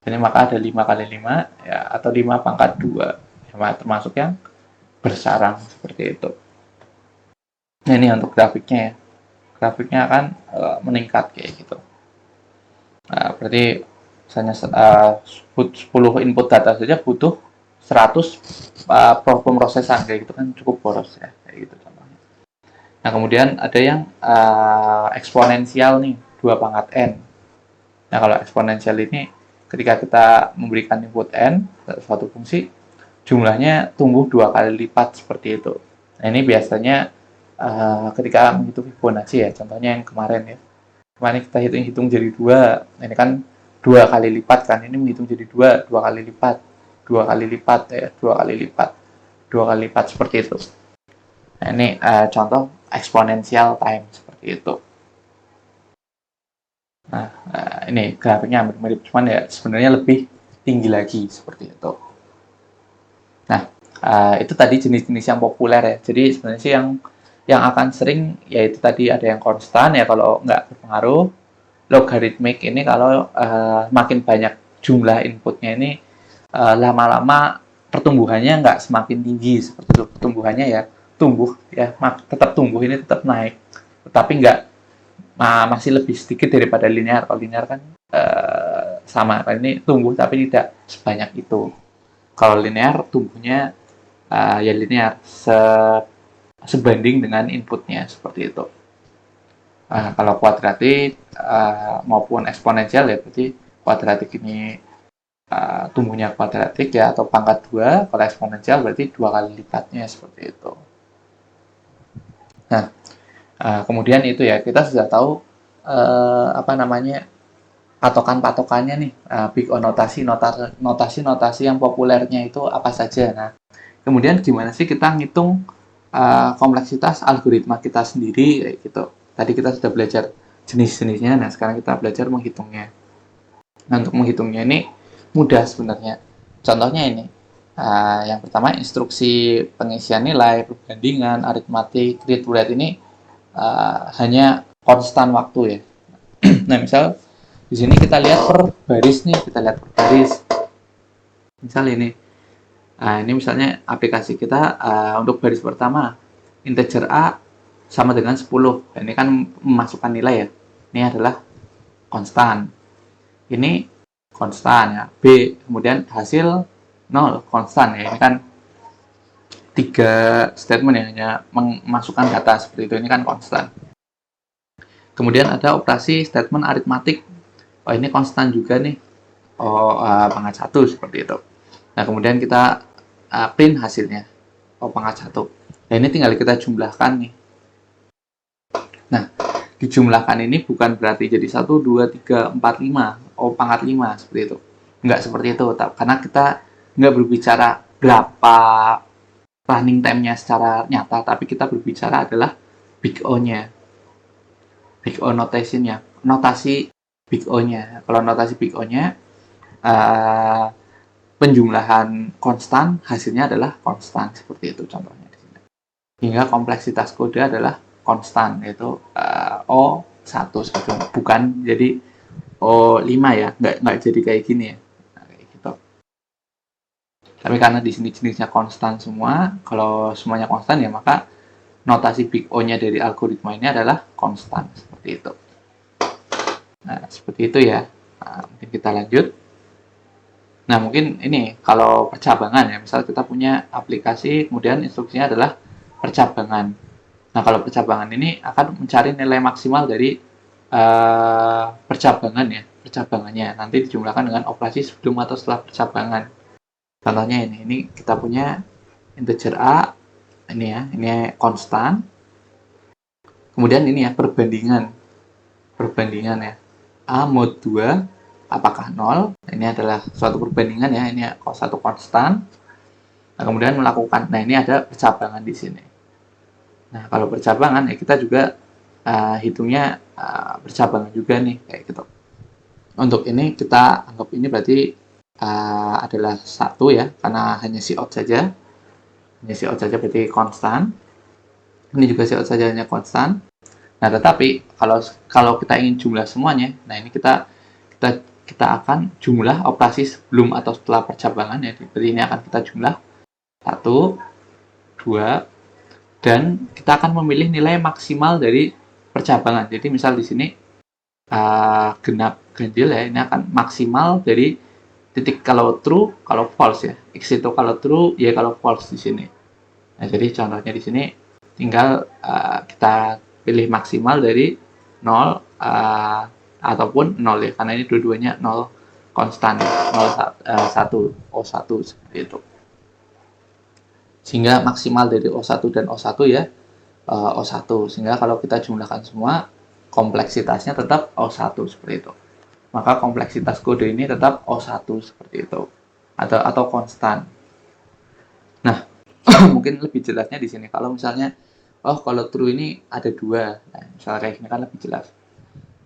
Jadi maka ada 5 kali 5 ya, atau 5 pangkat 2 ya, termasuk yang bersarang seperti itu. Nah, ini untuk grafiknya ya. Grafiknya akan meningkat kayak gitu. Nah, berarti misalnya 10 input data saja butuh 100 pemrosesan kayak gitu kan, cukup boros ya kayak gitu contohnya. Nah, kemudian ada yang eksponensial nih, 2 pangkat n. Nah, kalau eksponensial ini ketika kita memberikan input n suatu fungsi, jumlahnya tumbuh 2 kali lipat seperti itu. Nah, ini biasanya ketika menghitung Fibonacci ya, contohnya yang kemarin ya. Kemarin kita hitung jadi 2, ini kan 2 kali lipat kan, ini menghitung jadi 2 kali lipat, 2 kali lipat ya, 2 kali lipat, 2 kali lipat seperti itu. Nah, ini contoh exponential time seperti itu. Nah, ini grafiknya hampir mirip, cuman ya sebenarnya lebih tinggi lagi seperti itu. Nah, itu tadi jenis-jenis yang populer ya. Jadi sebenarnya sih yang akan sering yaitu tadi ada yang konstan ya kalau nggak berpengaruh. Logaritmik ini kalau makin banyak jumlah inputnya ini lama-lama pertumbuhannya nggak semakin tinggi seperti itu. Pertumbuhannya ya tumbuh ya, tetap tumbuh, ini tetap naik, tetapi nggak masih lebih sedikit daripada linear. Kalau linear kan sama, ini tumbuh tapi tidak sebanyak itu. Kalau linear tumbuhnya ya linear sebanding dengan inputnya seperti itu. Kalau kuadratik maupun eksponensial ya berarti kuadratik ini tumbuhnya kuadratik ya atau pangkat 2, kalau eksponensial berarti 2 kali lipatnya seperti itu. Nah, kemudian itu ya kita sudah tahu patokan-patokannya nih, big O notasi yang populernya itu apa saja. Nah, kemudian gimana sih kita ngitung kompleksitas algoritma kita sendiri kayak gitu. Tadi kita sudah belajar jenis-jenisnya, nah sekarang kita belajar menghitungnya. Nah, untuk menghitungnya ini mudah sebenarnya. Contohnya ini, yang pertama instruksi pengisian nilai, perbandingan, aritmatik, read write ini hanya konstan waktu ya. Nah, misal di sini kita lihat per baris nih, Misal ini, ini misalnya aplikasi kita untuk baris pertama integer A sama dengan 10. Ini kan memasukkan nilai ya. Ini adalah konstan. Ini konstan ya. B, kemudian hasil 0, konstan ya. Ini kan 3 statement ya, hanya memasukkan data seperti itu. Ini kan konstan. Kemudian ada operasi statement aritmatik. Oh, ini konstan juga nih. Oh, pangkat 1 seperti itu. Nah, kemudian kita print hasilnya. Oh, pangkat 1. Nah, ini tinggal kita jumlahkan nih. Nah, dijumlahkan ini bukan berarti jadi 1, 2, 3, 4, 5. Oh, pangkat 5 seperti itu. Enggak seperti itu, karena kita nggak berbicara berapa running time-nya secara nyata, tapi kita berbicara adalah big O-nya. Big O notation-nya. Notasi big O-nya. Kalau notasi big O-nya, penjumlahan konstan, hasilnya adalah konstan. Seperti itu contohnya di sini. Hingga kompleksitas kode adalah konstan, yaitu O1 seperti itu. Bukan jadi O5 ya, nggak jadi kayak gini ya. Nah, kayak gitu. Tapi karena di sini jenisnya konstan semua, kalau semuanya konstan ya maka notasi big O-nya dari algoritma ini adalah konstan, seperti itu. Nah, seperti itu ya. Nah, mungkin kita lanjut. Nah, mungkin ini kalau percabangan ya, misal kita punya aplikasi, kemudian instruksinya adalah percabangan. Nah, kalau percabangan ini akan mencari nilai maksimal dari percabangan ya, percabangannya. Nanti dijumlahkan dengan operasi sebelum atau setelah percabangan. Contohnya ini kita punya integer A, ini ya, ini konstan. Kemudian ini ya, perbandingan ya. A mod 2 apakah 0? Ini adalah suatu perbandingan ya, ini satu konstan. Nah, kemudian melakukan, nah ini ada percabangan di sini. Nah, kalau percabangan ya kita juga hitungnya percabangan juga nih, kayak gitu. Untuk ini kita anggap ini berarti adalah satu ya, karena hanya cout saja. Hanya cout saja berarti konstan. Ini juga cout saja hanya konstan. Nah, tetapi kalau kita ingin jumlah semuanya, nah ini kita akan jumlah operasi sebelum atau setelah percabangan ya. Jadi ini akan kita jumlah 1, 2, dan kita akan memilih nilai maksimal dari percabangan. Jadi misal di sini genap ganjil ya, ini akan maksimal dari titik kalau true, kalau false ya. X itu kalau true, Y kalau false di sini. Nah, jadi contohnya di sini tinggal kita pilih maksimal dari 0 ataupun 0 ya, karena ini dua-duanya 0 konstan, 0 1 O1 seperti itu. Sehingga maksimal dari O1 dan O1 ya O1. Sehingga kalau kita jumlahkan semua, kompleksitasnya tetap O1 seperti itu. Maka kompleksitas kode ini tetap O1 seperti itu. Atau konstan. Nah, mungkin lebih jelasnya di sini. Kalau misalnya, kalau true ini ada 2. Nah, misalnya kayak gini kan lebih jelas.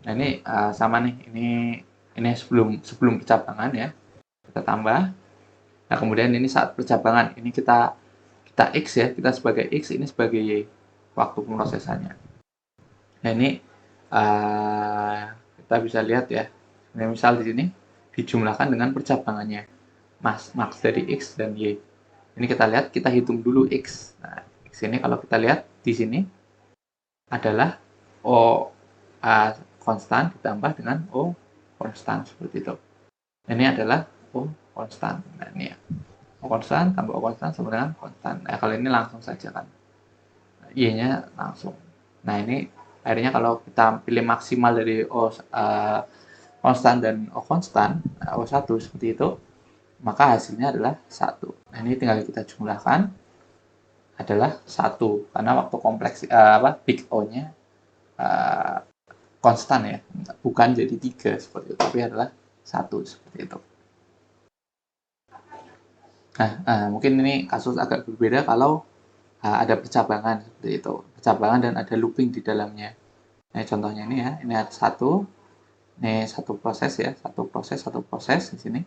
Nah, ini sama nih. Ini sebelum percabangan ya. Kita tambah. Nah, kemudian ini saat percabangan. Ini kita X ya. Kita sebagai X, ini sebagai Y. Waktu pemrosesannya. Nah, ini kita bisa lihat ya. Ini misal di sini dijumlahkan dengan percabangannya. Max dari X dan Y. Ini kita lihat, kita hitung dulu X. Nah, X ini kalau kita lihat di sini adalah O konstan ditambah dengan O konstan seperti itu. Ini adalah O konstan. Nah, ini ya. O konstan tambah O konstan sama dengan konstan. Nah, kalau ini langsung saja kan. Y-nya langsung. Nah, ini akhirnya kalau kita pilih maksimal dari O konstan dan O konstan, O1 seperti itu, maka hasilnya adalah 1. Nah, ini tinggal kita jumlahkan adalah 1 karena waktu kompleks big O-nya konstan ya, bukan jadi 3 seperti itu, tapi adalah 1 seperti itu. Nah, mungkin ini kasus agak berbeda kalau ada percabangan seperti itu, percabangan dan ada looping di dalamnya. Nah, contohnya ini ya, ini ada ini satu proses ya, satu proses di sini.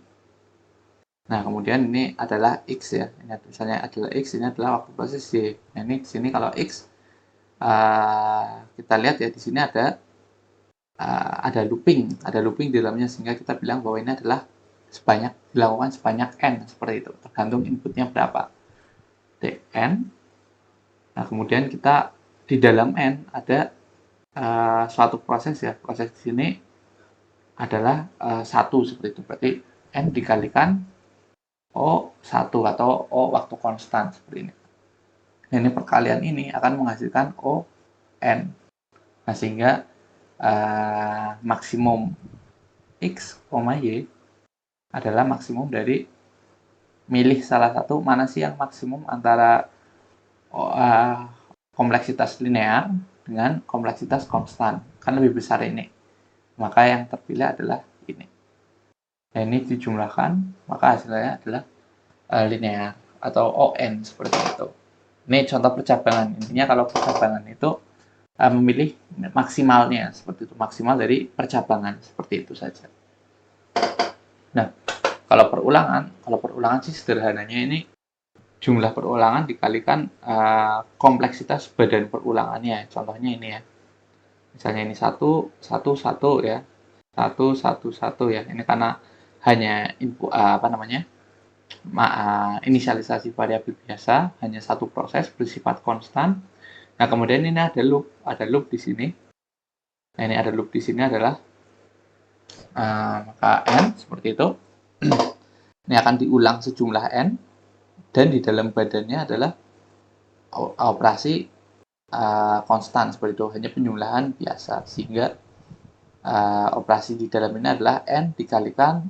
Nah, kemudian ini adalah X ya. Ini misalnya adalah X, ini adalah waktu proses Y. Nah, ini di sini kalau X, kita lihat ya, di sini ada looping di dalamnya, sehingga kita bilang bahwa ini adalah dilakukan sebanyak N, seperti itu. Tergantung inputnya berapa. Dn. Nah, kemudian kita di dalam N ada suatu proses ya. Proses di sini adalah 1 seperti itu. Berarti N dikalikan O1 atau O waktu konstan seperti ini. Nah, ini perkalian ini akan menghasilkan ON. Nah, sehingga maksimum X, Y adalah maksimum dari milih salah satu mana sih yang maksimum antara kompleksitas linear dengan kompleksitas konstan. Kan lebih besar ini. Maka yang terpilih adalah ini. Nah, ini dijumlahkan, maka hasilnya adalah linear atau ON seperti itu. Ini contoh percabangan. Intinya kalau percabangan itu memilih maksimalnya seperti itu, maksimal dari percabangan seperti itu saja. Nah, kalau perulangan sih sederhananya ini jumlah perulangan dikalikan kompleksitas badan perulangannya. Contohnya ini ya. Misalnya ini 1 ya. 1 1 1 ya. Ini karena hanya input inisialisasi variabel biasa, hanya satu proses bersifat konstan. Nah, kemudian ini ada loop di sini. Nah, ini ada loop di sini adalah maka n seperti itu. Ini akan diulang sejumlah n dan di dalam badannya adalah operasi konstan seperti itu, hanya penjumlahan biasa, sehingga operasi di dalam ini adalah n dikalikan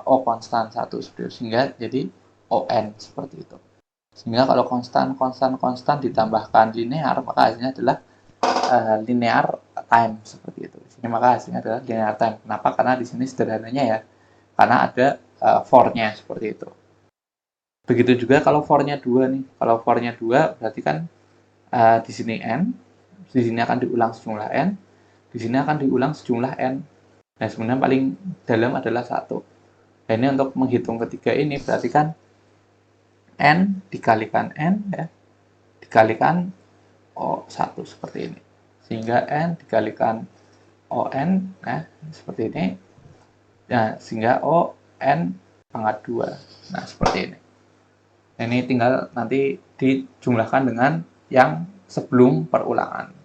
O konstan 1 seperti itu, sehingga jadi ON seperti itu. Sehingga kalau konstan ditambahkan linear, maka hasilnya adalah linear time seperti itu. Di sini maka hasilnya adalah linear time. Kenapa? Karena di sini sederhananya ya, karena ada for-nya seperti itu. Begitu juga kalau for-nya 2 nih. Kalau for-nya 2 berarti kan di sini n, di sini akan diulang sejumlah n, di sini akan diulang sejumlah n. Nah, sebenarnya paling dalam adalah 1. Nah, ini untuk menghitung ketiga ini berarti kan n dikalikan n ya, dikalikan O1 seperti ini. Sehingga n dikalikan ON nah seperti ini. Nah, sehingga ON pangkat 2. Nah, seperti ini. Nah, ini tinggal nanti dijumlahkan dengan yang sebelum perulangan.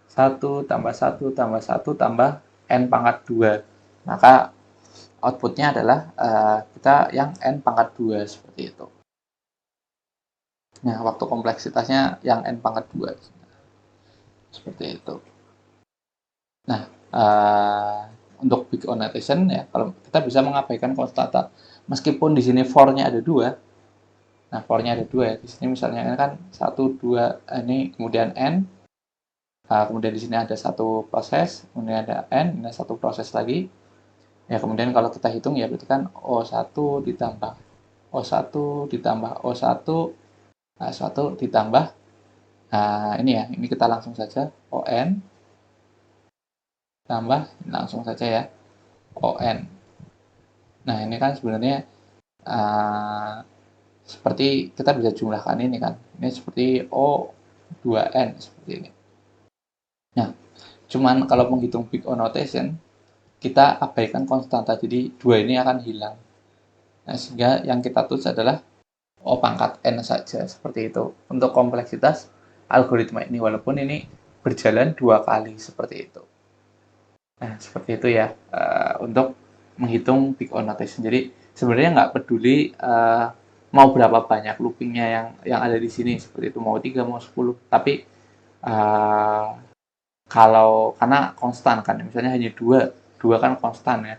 1 tambah 1 tambah 1 tambah n pangkat 2. Maka outputnya adalah kita yang n pangkat 2 seperti itu. Nah, waktu kompleksitasnya yang n pangkat 2. Seperti itu. Nah, untuk big O notation ya, kalau kita bisa mengabaikan konstanta. Meskipun di sini for-nya ada 2. Nah, for-nya ada 2 ya. Di sini misalnya ini kan 1 2 ini kemudian n. Kemudian di sini ada satu proses, kemudian ada n, ini satu proses lagi. Ya, kemudian kalau kita hitung ya berarti kan O1 ditambah O1 ditambah O1, nah, 1 ditambah, nah ini ya, ini kita langsung saja ON tambah, langsung saja ya, ON. Nah, ini kan sebenarnya seperti kita bisa jumlahkan ini kan, ini seperti O2N, seperti ini. Nah, cuman kalau menghitung big O notation, kita abaikan konstanta, jadi 2 ini akan hilang. Nah, sehingga yang kita tulis adalah O pangkat N saja, seperti itu. Untuk kompleksitas algoritma ini, walaupun ini berjalan 2 kali, seperti itu. Nah, seperti itu ya, untuk menghitung big O notation. Jadi, sebenarnya nggak peduli mau berapa banyak loopingnya yang ada di sini, seperti itu. Mau 3, mau 10. Tapi, kalau karena konstan kan, misalnya hanya 2 kan konstan ya.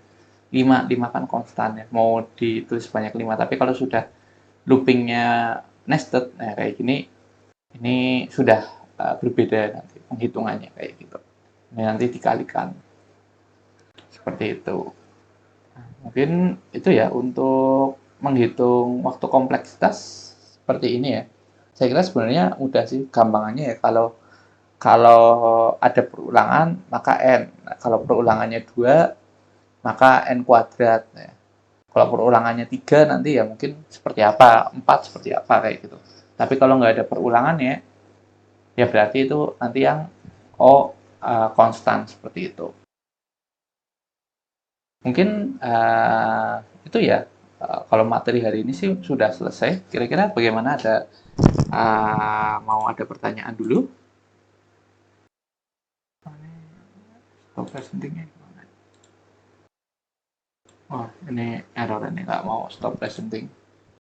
5 kan konstan ya. Mau ditulis banyak 5. Tapi kalau sudah loopingnya nested, nah kayak gini, ini sudah berbeda nanti penghitungannya kayak gitu. Ini nanti dikalikan seperti itu. Nah, mungkin itu ya untuk menghitung waktu kompleksitas seperti ini ya. Saya kira sebenarnya mudah sih, gampangannya ya kalau kalau ada perulangan maka n. Nah, kalau perulangannya 2 maka n kuadrat ya. Kalau perulangannya 3 nanti ya mungkin seperti apa, 4 seperti apa kayak gitu. Tapi kalau nggak ada perulangannya, ya berarti itu nanti yang O konstan seperti itu. Mungkin itu ya, kalau materi hari ini sih sudah selesai. Kira-kira bagaimana, mau ada pertanyaan dulu? Stop presentingnya gimana? Oh, ini error, ini nggak mau stop presenting.